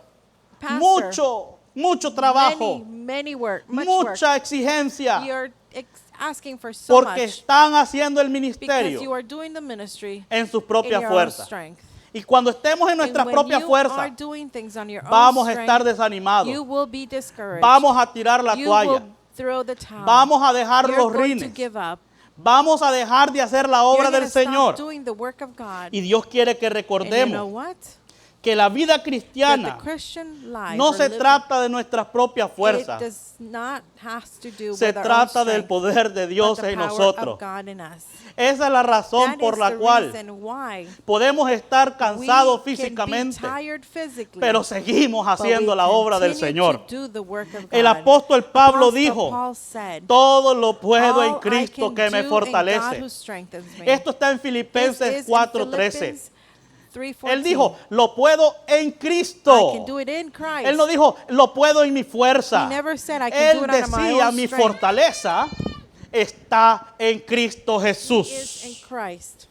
Pastor, mucho trabajo, much work. mucha exigencia, You're asking for so porque much están haciendo el because you ministerio are doing the ministry en sus in propias your own fuerzas. strength. Y cuando estemos en And nuestras when propias you fuerzas, are doing things on your vamos own a estar strength, desanimados. you will be discouraged. Vamos a tirar la You toalla. will throw the towel. Vamos a dejar You're los going to rines. give up. Vamos a dejar de hacer la You're obra gonna del stop Señor. doing the work of God. Y Dios quiere que And you know recordemos what? que la vida That the cristiana Christian life no or se living, trata de nuestras propias it fuerzas. does not has to do Se with our own trata del strength, poder de Dios but the en power nosotros. of God in us. Esa es la razón That por is la the cual reason why podemos estar cansados we can físicamente, be tired physically, pero seguimos but we haciendo la obra del continue Señor. to do the work of El God. apóstol Pablo Apostle dijo, Paul said, todo lo puedo en "All I Cristo can que me do in God fortalece. who strengthens me." Esto está en This Filipenses is in 4:13. Philippians 3:14. Él dijo, lo puedo en I Cristo. can do it in Christ. Él no dijo, lo puedo en mi fuerza. He never said, "I can do Él it out of my decía, own mi strength." fortaleza está en Cristo is Jesús. in Christ.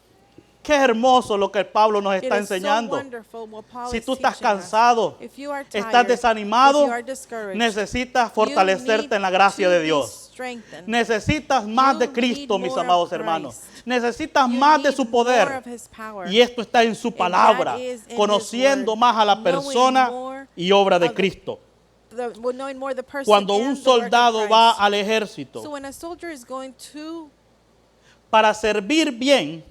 Qué hermoso lo que Pablo nos It está is so enseñando. wonderful what Paul Si is tú estás teaching us. cansado, If you are estás tired, desanimado, if you are discouraged, necesitas you fortalecerte need en la gracia to de be Dios. strengthened. Necesitas más You de Cristo, need mis more of amados hermanos. Christ. Necesitas You más de need su more poder. of his power. Y esto está en su And palabra, that is in his conociendo word, más a la knowing persona more y obra de of the- Cristo. Knowing more the person Cuando and un the work of soldado va Christ. al So ejército when a soldier is going to para servir bien,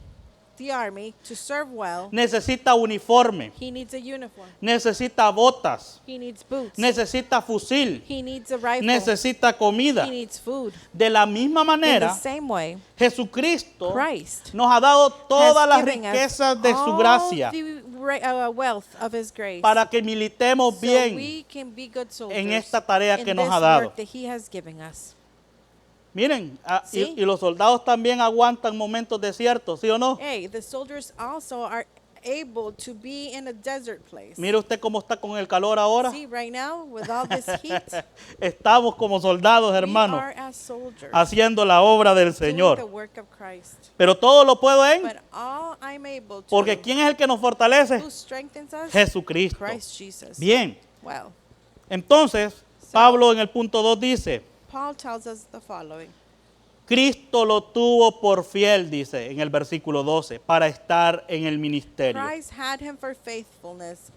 the army to serve well, necesita uniforme, he needs a uniform. necesita botas, He needs boots. necesita fusil, He needs a rifle. necesita comida. He needs food. De la misma In the manera, same way, Jesucristo Christ nos ha dado todas has las given us riquezas de su all gracia the wealth of his grace, para que militemos so bien we can be good soldiers en esta tarea in que nos this ha dado. work that he has given us. Miren, Sí. y los soldados también aguantan momentos desiertos, ¿sí o no? Hey, the soldiers also are able to be in a desert place. Mire usted cómo está con el calor ahora. See, right now, with all this heat, Estamos como soldados, we hermanos, are as soldiers haciendo la obra del doing the Señor. work of Christ. Pero todo lo puedo en, But all I'm able to, porque ¿quién es el que nos fortalece? who strengthens us? Jesucristo. Christ Jesus. Bien, Well, entonces Pablo en el punto 2 dice, Paul tells us the following. Cristo lo tuvo por fiel, dice en el versículo 12, para estar en el ministerio. Christ had him for faithfulness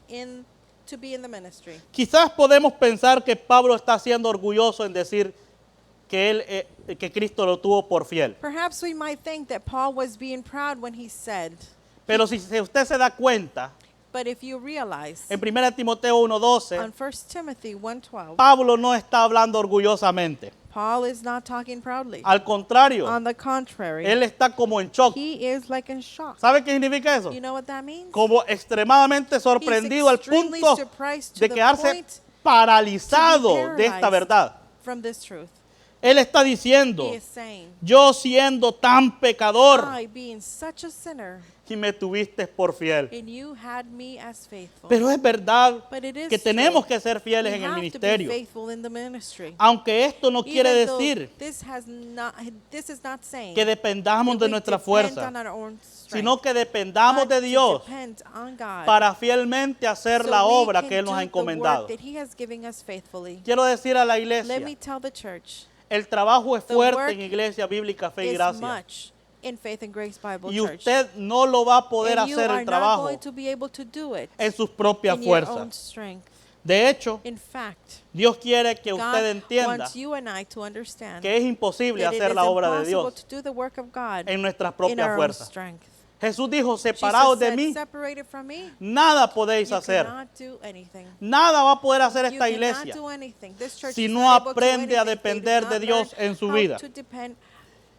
to be in the ministry. Quizás podemos pensar que Pablo está siendo orgulloso en decir que Cristo lo tuvo por fiel. Perhaps we might think that Paul was being proud when he said, Pero si usted se da cuenta, but if you realize, en 1 Timoteo 1:12, on 1 Timothy 1:12, Pablo no está hablando orgullosamente. Paul is not talking proudly. Al contrario, On the contrary, él está como en shock. he is like in shock. ¿Sabe qué significa eso? You know what that means? Como extremadamente sorprendido al extremely punto surprised to de the quedarse point paralizado to be de esta paralyzed verdad. From this truth. Él está diciendo, He is saying, yo siendo tan pecador I being such a sinner, y me tuviste por fiel. and you had me as faithful. Pero es verdad But it is que tenemos true. que ser fieles We en el have to be ministerio. faithful in the ministry. Aunque esto no quiere Even though decir this is not saying que dependamos that de we nuestra depend fuerza, on our own strength, sino que dependamos but de to Dios depend on God, para fielmente hacer so la we obra can que Él nos do ha the encomendado. work that He has given us faithfully. Quiero decir a la Let iglesia, me tell the church, el trabajo es The fuerte work en Iglesia Bíblica Fe y is Gracia. much in Faith and Grace Bible Y Church. usted no lo va a poder And you hacer are el not trabajo going to be able to do it en sus propias in your own fuerzas. strength. De hecho, In fact, Dios quiere que usted God entienda wants you and I to understand que es imposible that it hacer is la obra de impossible Dios to do the work of God en nuestras in propias our own fuerzas. strength. Jesús dijo, Jesus separados de said, mí, separated from me, nada podéis you hacer. cannot do anything. Nada va a poder hacer You esta cannot iglesia do anything. This church si is no not able to do aprende a anything. They do depender not de Dios learn en su how vida. to depend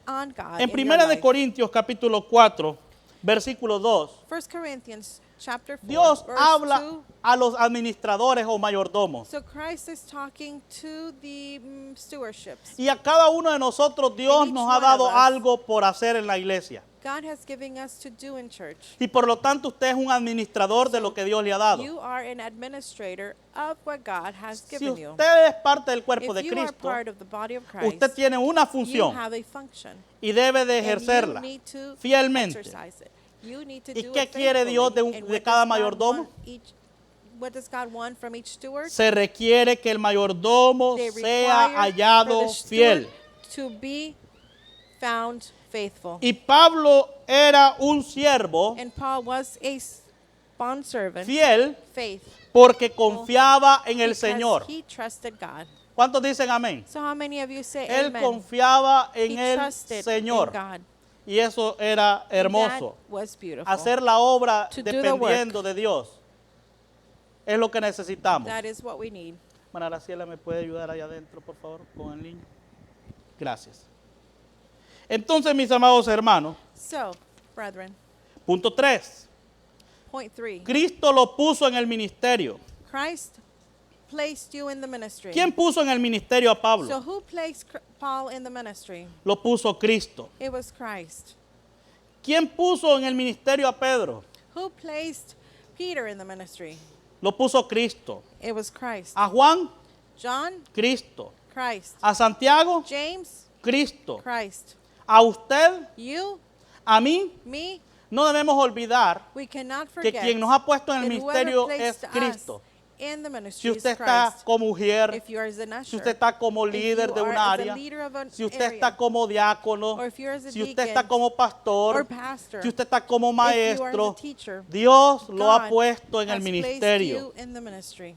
on God En in your 1 de life. Corintios capítulo 4, versículo 2, 1 Corinthians chapter 4, Dios verse habla 2. a los administradores o mayordomos. So Christ is talking to the stewardships. Y a cada uno de nosotros Dios each nos ha one dado of us. algo por hacer en la iglesia. God has given us to do in church. Y por lo tanto usted es un administrador de lo que Dios le ha dado. You are an administrator of what God has Si given you. usted es parte del cuerpo de If you are Cristo, part of the body of Christ, usted tiene una you función have a function. y debe de And you ejercerla need to fielmente. exercise it. You need to ¿Y do qué it quiere Dios faithfully. de And de what cada does God mayordomo? want what does God want from each steward? Se requiere que el mayordomo They sea require for hallado the steward fiel. to be found faithful. Y Pablo era un siervo And Paul was a bondservant, fiel faith, porque confiaba en el because Señor. he trusted God. ¿Cuántos dicen amén? So how many of you say Él amen? confiaba en He el trusted Señor. in God. Y eso era And hermoso. that was beautiful. Hacer la obra To do the dependiendo de Dios es lo que necesitamos. That is what we need. Hermana Graciela, ¿me puede ayudar allá adentro, por favor, con el niño? Gracias. Entonces, mis amados hermanos, So, brethren, punto 3. point 3. Cristo lo puso en el ministerio. Christ placed you in the ministry. ¿Quién puso en el ministerio a So Pablo? who placed Paul in the ministry? Lo puso Cristo. It was Christ. ¿Quién puso en el ministerio a Pedro? Who placed Peter in the ministry? Lo puso Cristo. It was Christ. A Juan, John, Cristo. Christ. A Santiago, James, Cristo. Christ. A usted, You, a mí, me, no debemos olvidar we cannot que forget quien nos ha puesto en el that ministerio whoever es placed Cristo. us in the Si ministry is usted está Christ. como mujer, If you are as an si usher, usted está como if líder you de are una as a área, leader of an si usted area, está como diácono, or if you're as a si usted deacon, está como or pastor, pastor, si usted está como if you are maestro, the teacher, Dios lo ha God puesto en el has placed ministerio. you in the ministry.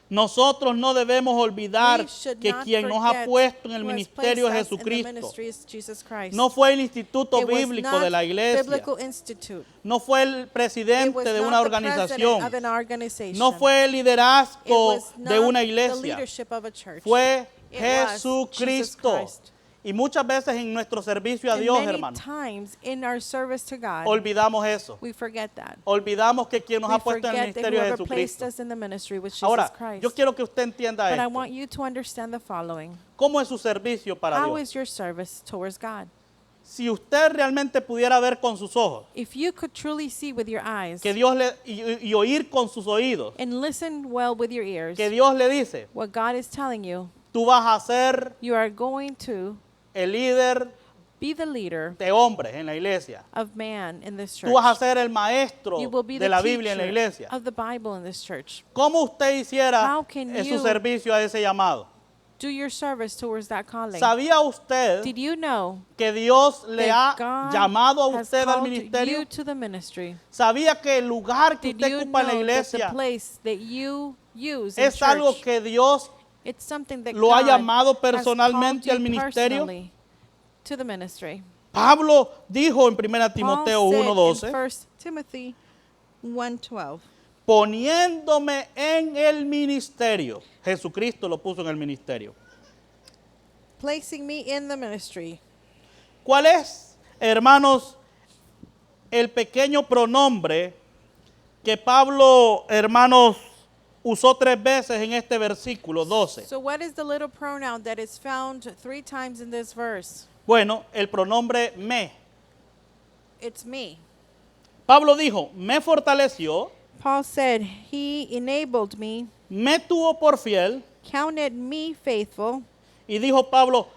Nosotros no debemos olvidar We should que not quien nos ha forget puesto en el who has ministerio es placed us in the Jesucristo. ministry is Jesus Christ. No fue el instituto It was bíblico not de la iglesia. Biblical Institute. No fue el It presidente was de not una the president organización. of an organization. No fue el It liderazgo was de not una the iglesia. leadership of a church. Fue It was Jesus Jesucristo. Christ. Y muchas veces en nuestro servicio a And Dios, many hermano, times in our service to God, olvidamos eso. we forget that. Olvidamos que quien nos We ha puesto en el forget that ministerio es whoever placed Jesucristo. us in the ministry was Jesus Ahora, Christ. yo quiero que usted entienda But I esto. want you to understand the following. ¿Cómo es su servicio para How Dios? is your service towards God? Si usted realmente pudiera ver con sus ojos If you could truly see with your eyes que Dios y oír con sus oídos and listen well with your ears que Dios le dice, what God is telling you, tú vas a ser you are going to el líder be the leader de hombres en la iglesia. of man in this church. Tú vas a ser el maestro You will be de the la Biblia en la teacher iglesia. of the Bible in this church. ¿Cómo usted hiciera How can su you- servicio a ese llamado? do your service towards that calling. ¿Sabía usted Did you know que Dios le that ha God llamado a has usted al called ministerio? you to the ministry? ¿Sabía que el lugar que Did usted you ocupa en la know that the iglesia place that you use in es algo church, que Dios it's something that lo ha God llamado has called personalmente you al ministerio? personally to the ministry? Pablo dijo en 1 Paul Timoteo said 1:12, in 1 Timothy 1:12, poniéndome en el ministerio. Jesucristo lo puso en el ministerio. placing me in the ministry. ¿Cuál es, hermanos, el pequeño pronombre que Pablo, hermanos, usó 3 veces en este versículo 12? So what is the little pronoun that is found 3 times in this verse? Bueno, el pronombre me. It's me. Pablo dijo, me fortaleció, Paul said, he enabled me, me tuvo por fiel, counted me faithful, y dijo Pablo,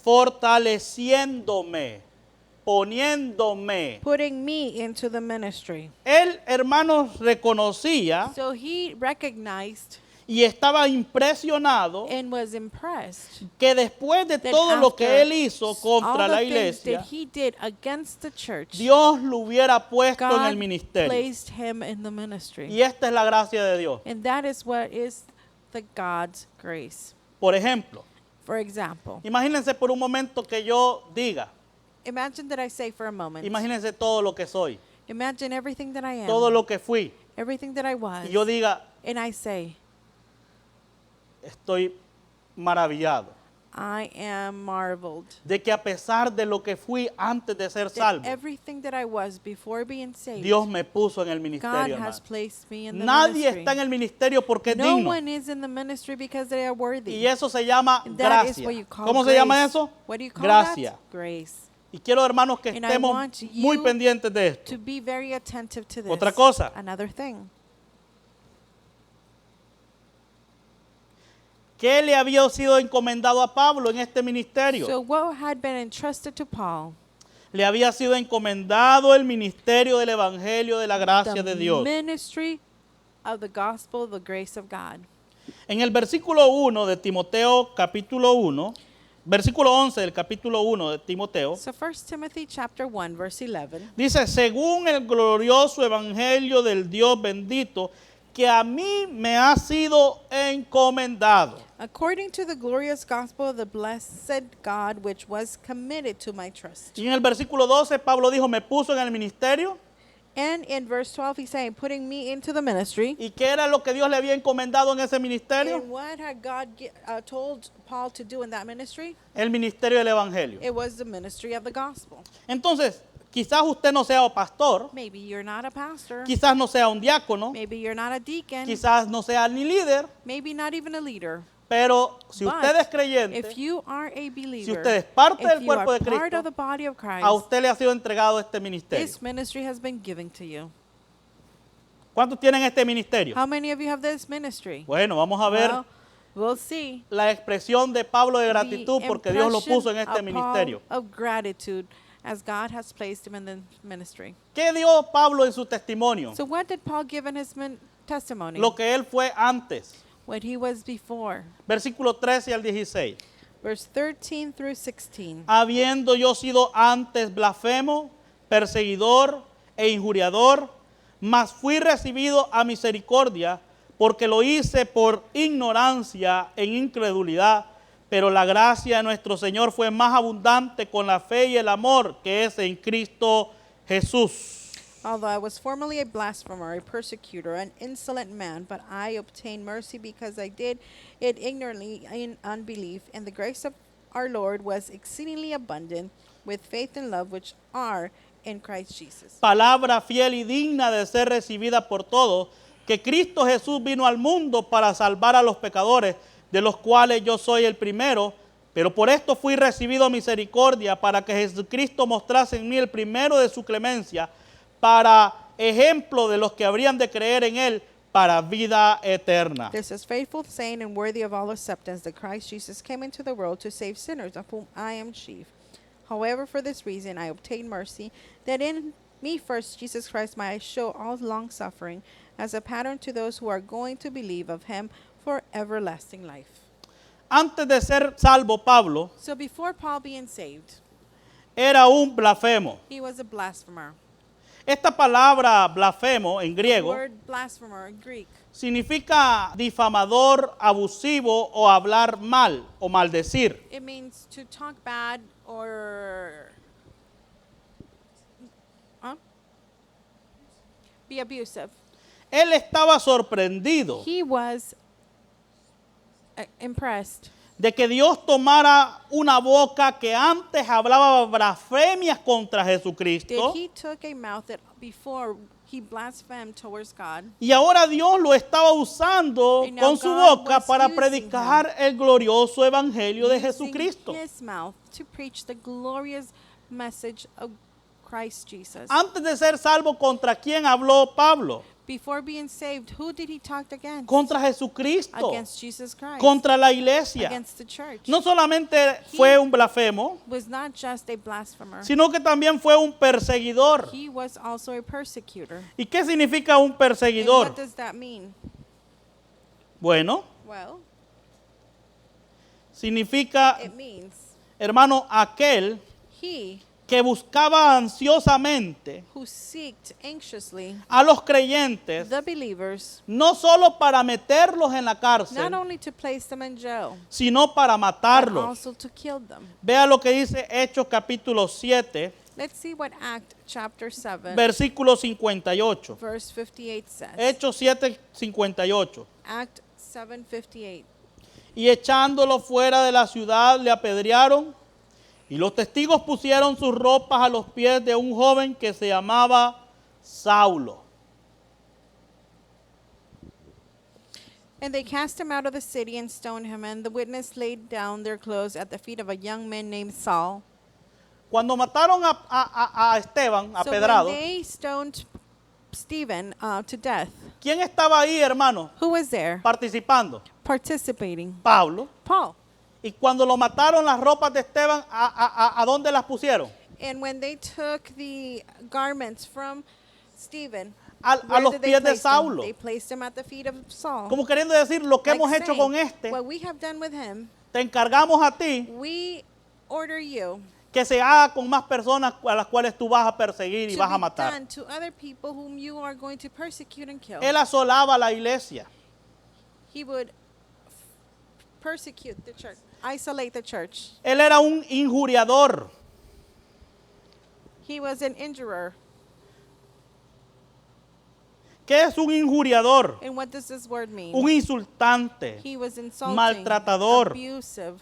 fortaleciéndome, poniéndome. putting me into the ministry. Él, hermanos, reconocía So he recognized y estaba impresionado and was impressed que después de that todo lo que after él hizo all contra the la things iglesia, that he did against the church, Dios lo hubiera puesto en el God ministerio. placed him in the ministry. Y esta es la gracia de Dios. And that is what is the God's grace. Por ejemplo, For example, imagínense por un momento que yo diga, imagine that I say for a moment, imagínense todo lo que soy, imagine everything that I am, todo lo que fui, everything that I was, y yo diga, and I say, estoy maravillado I am marveled de que a pesar de lo que fui antes de ser that salvo, everything that I was before being saved, Dios me puso en el God ministerio, has hermano. placed me in the Nadie ministry. está en el ministerio porque es No digno. one is in the ministry because they are worthy. Y eso se llama And that is gracia. what you call ¿Cómo se grace. llama eso? What do you call Gracia. that? Grace. Y quiero, hermanos, que And I estemos want muy you pendientes de esto. To be very attentive to this. Otra cosa. Another thing. ¿Qué le había sido encomendado a Pablo en este ministerio? So what had been entrusted to Paul? Le había sido encomendado el ministerio del Evangelio de la gracia de The Dios. ministry of the gospel of the grace of God. En el versículo 1 de Timoteo capítulo 1, versículo 11 del capítulo 1 de Timoteo, So 1 Timothy chapter 1 verse 11. dice, según el glorioso Evangelio del Dios bendito, que a mí me ha sido encomendado. According to the glorious gospel of the blessed God which was committed to my trust. Y en el versículo 12 Pablo dijo, me puso en el ministerio. And in verse 12 he's saying, putting me into the ministry. ¿Y qué era lo que Dios le había encomendado en ese ministerio? And what had God told Paul to do in that ministry? El ministerio del Evangelio. It was the ministry of the gospel. Entonces, quizás usted no sea pastor, Maybe you're not a pastor. quizás no sea un diácono, Maybe you're not a deacon. quizás no sea ni líder, Maybe not even a leader. pero si But usted es creyente, if you are a believer, si usted es parte if del you cuerpo are de part Cristo, of the body of Christ, a usted le ha sido entregado este ministerio. this ministry has been given to you. ¿Cuántos tienen este ministerio? How many of you have this ministry? Bueno, vamos a ver Well, we'll see. la expresión de Pablo de The gratitud porque Dios lo puso en impression este of ministerio. Paul of gratitude as God has placed him in the ministry. ¿Qué dio Pablo en su testimonio? So what did Paul give in his testimony? Lo que él fue antes. What he was before. Versículo 13 al 16. Verse 13 through 16. Habiendo yo sido antes blasfemo, perseguidor e injuriador, mas fui recibido a misericordia, porque lo hice por ignorancia e incredulidad, pero la gracia de nuestro Señor fue más abundante con la fe y el amor que es en Cristo Jesús. Although I was formerly a blasphemer, a persecutor, an insolent man, but I obtained mercy because I did it ignorantly in unbelief, and the grace of our Lord was exceedingly abundant with faith and love which are in Christ Jesus. Palabra fiel y digna de ser recibida por todos, que Cristo Jesús vino al mundo para salvar a los pecadores, de los cuales yo soy el primero, pero por esto fui recibido a misericordia, para que Jesucristo mostrase en mí el primero de su clemencia, para ejemplo de los que habrían de creer en él para vida eterna. This is faithful, saying, and worthy of all acceptance, that Christ Jesus came into the world to save sinners, of whom I am chief. However, for this reason I obtained mercy, that in me first Jesus Christ might show all long suffering as a pattern to those who are going to believe of him for everlasting life. Antes de ser salvo, Pablo So before Paul being saved, era un blasfemo. he was a blasphemer. Esta palabra blasfemo en The griego word blasphemer in Greek significa difamador, abusivo o hablar mal o maldecir. it means to talk bad or be abusive. Él estaba sorprendido He was impressed de que Dios tomara una boca que antes hablaba blasfemias contra that Jesucristo he took a mouth that before he blasphemed towards God, y ahora Dios lo estaba usando And now con su God boca was para using predicar el glorioso evangelio de using Jesucristo. his mouth to preach the glorious message of Christ Jesus. Antes de ser salvo, ¿contra quién habló Pablo? Before being saved, who did he talk against? Contra Jesucristo, Against Jesus Christ. contra la iglesia. Against the church. No solamente fue un blasfemo, Was not just a blasphemer. sino que también fue un perseguidor. He was also a persecutor. ¿Y qué significa un And perseguidor? what does that mean? Bueno, Well, significa, it means hermano, aquel he que buscaba ansiosamente who seeked anxiously a los creyentes, the believers, no solo para meterlos en la not cárcel, only to place them in jail, sino para but matarlos. also to kill them. Vea lo que dice Hechos capítulo 7, Let's see what Act chapter 7, versículo 58. verse 58 says. Hechos 7, 58. Act 7:58. Y echándolo fuera de la ciudad le apedrearon, y los testigos pusieron sus ropas a los pies de un joven que se llamaba Saulo. And they cast him out of the city and stoned him, and the witness laid down their clothes at the feet of a young man named Saul. Cuando mataron a Esteban, So when apedrado, they stoned Stephen to death, ¿quién estaba ahí, hermano, who was there participando? participating? Pablo. Paul. Y cuando lo mataron, las ropas de Esteban, ¿a dónde las pusieron? And when they took the garments from Stephen, A where los did they pies de place them? Saulo. They placed him at the feet of Saul. Como queriendo decir, lo que Like hemos hecho saying, con este, what we have done with him, te encargamos a ti we order you que se haga con más personas a las cuales tú vas a perseguir y to vas a be matar. done to other people whom you are going to persecute and kill. Él asolaba la iglesia. He would persecute the church, isolate the church. Él era un injuriador. He was an injurer. ¿Qué es un injuriador? And what does this word mean? Un insultante. He was insulting, maltratador, abusive,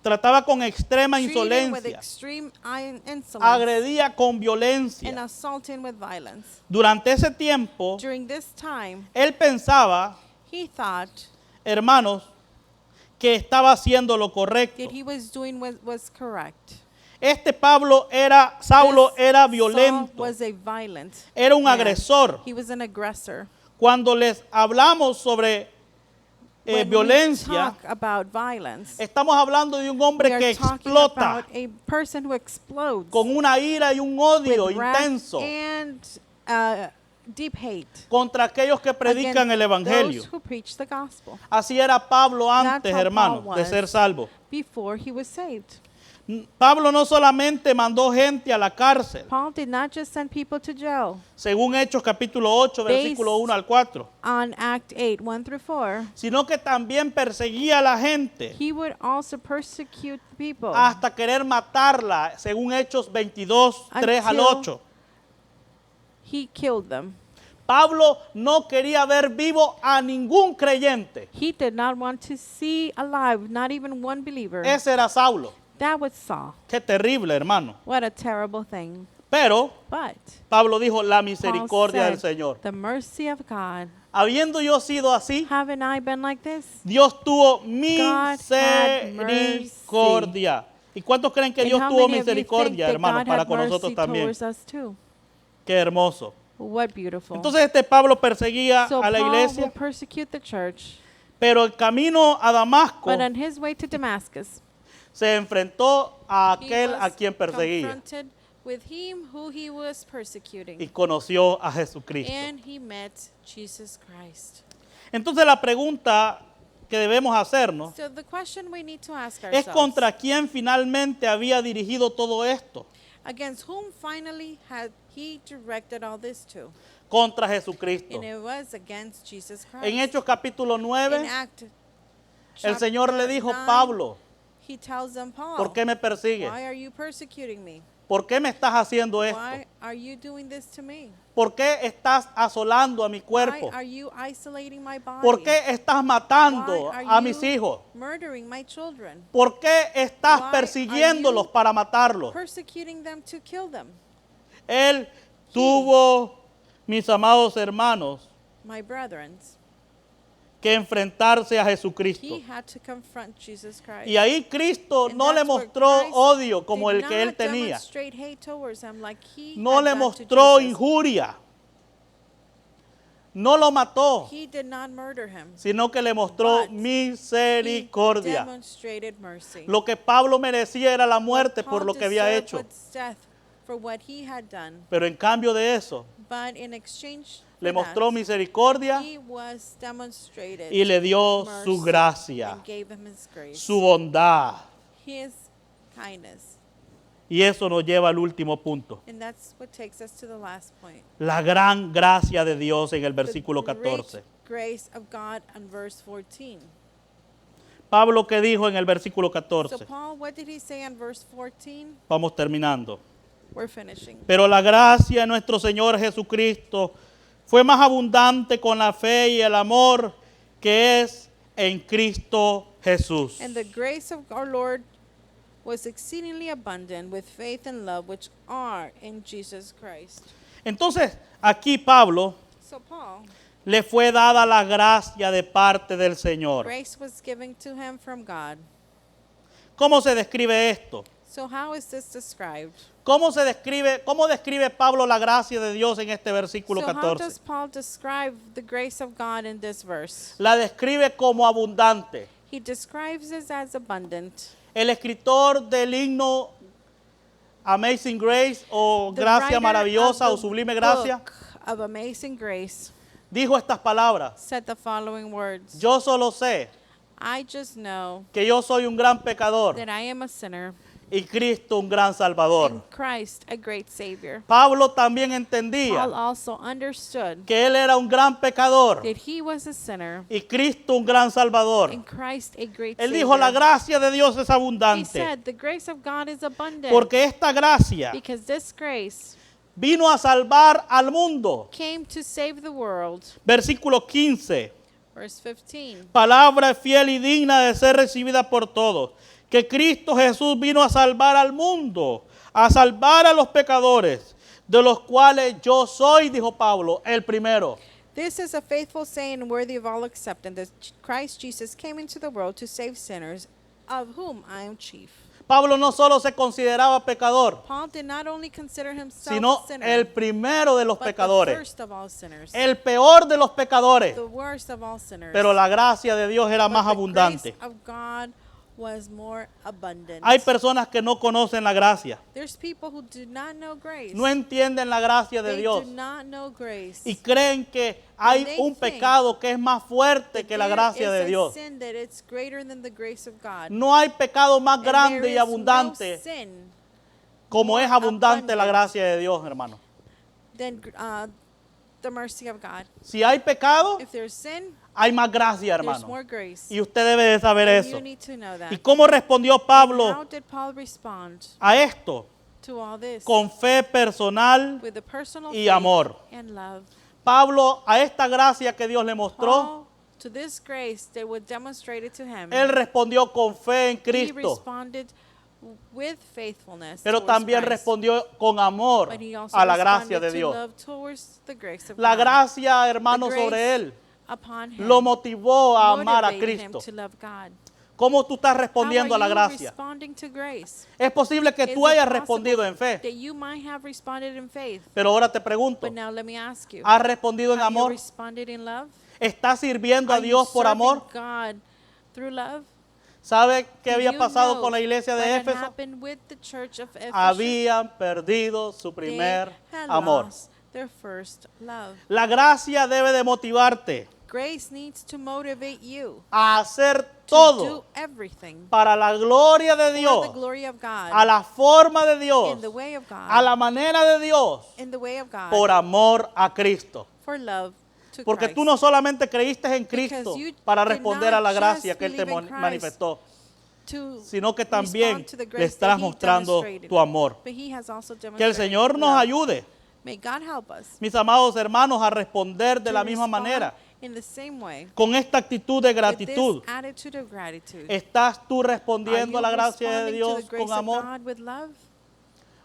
Trataba con extrema treating with insolencia. extreme insolence, Agredía con and violencia. assaulting with violence. Durante ese tiempo, During this time, él pensaba, he thought hermanos, que estaba haciendo lo correcto. that he was doing what was correct. Este Saulo This era Saul violento, was a violent era un man. agresor. He was an aggressor. Cuando les hablamos sobre When we violencia, talk about violence, estamos hablando de un hombre we que are talking explota about a person who explodes con una ira y un odio with wrath intenso and deep hate contra aquellos que predican against el evangelio. those who preach the gospel Así era Pablo That's antes, how hermano, Paul de was. ser salvo. before he was saved. Pablo no solamente mandó gente a la cárcel, Paul did not just send people to jail. según Hechos capítulo 8, versículo 1 al 4, On Act 8, 1 through 4, sino que también perseguía a la gente he would also persecute people hasta querer matarla, según Hechos 22, 3 al Until- 8. he killed them. Pablo no quería ver vivo a ningún creyente. He did not want to see alive, not even one believer. Ese era Saulo. That was Saul. Qué terrible, hermano. What a terrible thing. Pero But Pablo dijo la Paul misericordia del said, Señor. the mercy of God. Habiendo yo sido así, Haven't I been like this? Dios tuvo God had misericordia. ¿Y cuántos creen que And Dios how tuvo many of you think misericordia, that hermano, God para had con nosotros mercy también? towards us too? Qué hermoso. What beautiful. Entonces este Pablo perseguía So a la Paul iglesia, will persecute the church, pero el camino a Damasco but on his way to Damascus, se enfrentó a he aquel a was quien perseguía confronted with him who he was persecuting, y conoció a Jesucristo. and he met Jesus Christ. Entonces la pregunta que debemos hacernos So the question we need to ask es ourselves, contra quién finalmente había dirigido todo esto. against whom finally had he directed all this to? Contra Jesucristo. And it was against Jesus Christ. En Hechos capítulo In 9, Act el Señor le chapter dijo, 9, Pablo, he tells them, Paul, ¿por qué me persigues? why are you persecuting me? ¿Por qué me estás haciendo esto? Why are you doing this to me? ¿Por qué estás asolando a mi cuerpo? Why are you isolating my body? ¿Por qué estás matando Why are a you mis hijos? murdering my children? ¿Por qué estás Why persiguiéndolos are you para matarlos? Persecuting them to kill them. Él tuvo, mis amados hermanos, My brethren, que enfrentarse a Jesucristo. he had to confront Jesus Christ. Y ahí Cristo And no le that's where mostró Christ odio como did el que él not tenía. demonstrate hate towards him like he No had le done to mostró Jesus. injuria. No lo mató, He did not murder him. sino que le mostró But He misericordia. demonstrated mercy. Lo que Pablo merecía era la muerte Paul por lo que había deserved hecho. was death for what he had done. Pero en cambio de eso, But in exchange le for mostró that, misericordia he was demonstrated y le dio su mercy gracia, and gave him his grace, su bondad. his kindness. Y eso nos lleva al último punto. And that's what takes us to the last point. La gran gracia de Dios en el versículo The 14. great grace of God in verse 14. Pablo, ¿qué dijo en el versículo So 14? Paul, what did he say in verse 14? Vamos terminando. We're finishing. Pero la gracia de nuestro Señor Jesucristo fue más abundante con la fe y el amor que es en Cristo Jesús. And the grace of our Lord was exceedingly abundant with faith and love which are in Jesus Christ. Entonces, aquí Pablo So Paul, le fue dada la gracia de parte del Señor. grace was given to him from God. ¿Cómo se describe esto? So how is this described? ¿Cómo describe Pablo la gracia de Dios en este versículo So how 14? does Paul describe the grace of God in this verse? La describe como abundante. He describes it as abundant. El escritor del himno Amazing Grace o The Gracia writer Maravillosa o of the Sublime Gracia book of Amazing Grace dijo estas palabras. said the following words. Yo solo sé I just know que yo soy un gran pecador that I am a sinner y Cristo un gran Salvador. and Christ a great Savior. Pablo también Paul entendía also understood que él era un gran pecador that he was a sinner y Cristo un gran Salvador. and Christ a great Él Savior. dijo, la gracia de Dios es He abundante said the grace of God is abundant porque esta gracia because this grace vino a salvar al mundo. came to save the world. Versículo 15. Verse 15. Palabra fiel y digna de ser recibida por todos. Que Cristo Jesús vino a salvar al mundo, a salvar a los pecadores, de los cuales yo soy, dijo Pablo, el primero. This is a faithful saying worthy of all acceptance that Christ Jesus came into the world to save sinners, of whom I am chief. Pablo no solo se consideraba pecador, Paul did not only consider himself sino a sinner, el primero de los but the pecadores, first of all sinners, el peor de los pecadores. the worst of all sinners. Pero la gracia de Dios era But más the abundante. grace of God was more abundant. Hay personas que no conocen la gracia, There's people who do not know grace. no entienden la gracia de They Dios do not know grace. y creen que hay they un think pecado que es más fuerte That que la there gracia is de a Dios. sin that it's greater than the grace of God. No hay pecado más And grande there y is abundante no sin como more es abundante la abundant gracia de Dios, hermano. than the mercy of God. Si hay pecado, If there's sin, hay más gracia, there's hermano. more grace. Y usted debe de saber And eso. you need to know that. ¿Y cómo respondió And how Pablo did Paul respond a esto? to all this? Con fe personal With a personal y faith amor. and love. Pablo, a esta gracia que Dios le mostró, Paul, to this grace that was demonstrated to him, él respondió con fe en he Cristo, responded with faithfulness pero towards también Christ. respondió con amor But he also a la gracia responded de to Dios. love towards the grace of La God. gracia, The hermano, grace sobre él upon him lo motivó a amar a motivated him Cristo. to love God. ¿Cómo tú estás How respondiendo a are la you gracia? responding to grace? Es posible que Is tú it hayas possible respondido en fe, that you might have responded in faith? pero ahora te pregunto, But now let me ask you, ¿has respondido en have you amor? responded in love? ¿Estás sirviendo a Are you Dios por serving amor? God through love? ¿Sabe qué Do había you pasado know con la iglesia de what had Éfeso? happened with the church of Ephesus? Habían perdido su primer They had amor. lost their first love. La gracia debe de motivarte Grace needs to motivate you a hacer to do todo everything para la gloria de for the Dios, glory of God, a la forma de Dios, in the way of God, a la manera de Dios, in the way of God, por amor a Cristo. for love to Porque Christ. tú no solamente creíste en Cristo Because you para did responder not a la gracia just que Él te believe in Christ manifestó, to sino que también respond to the le grace estás that he mostrando demonstrated, tu amor. but he has also Que el demonstrated Señor nos love. ayude, May God help us mis amados hermanos, a responder de to la misma respond manera, in the same way, con esta actitud de with gratitud. this attitude of gratitude. ¿Estás tú Are respondiendo you a la gracia de responding to Dios the grace con of amor God with love,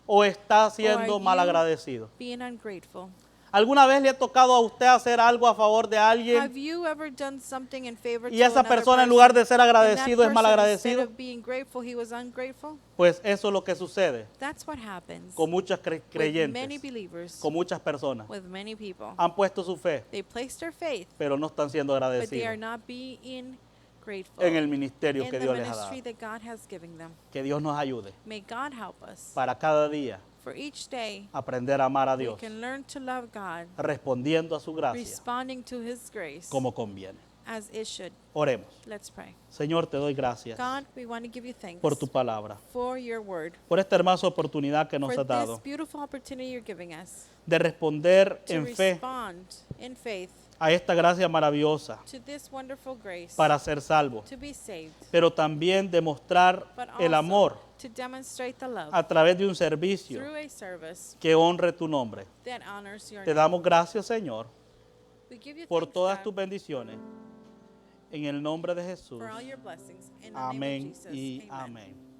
o estás or siendo are malagradecido? being ungrateful? ¿Alguna vez le ha tocado a usted hacer algo a favor de alguien Have you ever done something in favor y to esa another persona en person, lugar de ser and that agradecido es person, malagradecido? instead of being grateful, he was ungrateful? Pues eso es lo que sucede That's what happens con muchos with many creyentes, believers, con muchas personas. with many people. Han puesto su fe, They place their faith, pero no están siendo but they are agradecidos not being grateful en el ministerio in que the Dios les ha ministry dado. that God has given them. Que Dios nos ayude May God help us. para cada día For each day, aprender a amar a we Dios, can learn to love God, respondiendo a su gracia responding to His grace como conviene. as it should. Oremos. Let's pray. Señor, te doy gracias God, we want to give you thanks por tu palabra, for your word, por esta hermosa oportunidad que nos for has this dado beautiful opportunity you're giving us de responder to en fe respond in faith a esta gracia maravillosa to this wonderful grace para ser salvo, to be saved, pero también demostrar but el amor also to demonstrate the love a través de un servicio through a service que honre tu nombre. that honors your Te name. damos gracias, Señor, We give you por thanks, todas God, tus bendiciones. En el nombre de Jesús. for all your blessings. In the name of Amén Jesus, y amen. amén.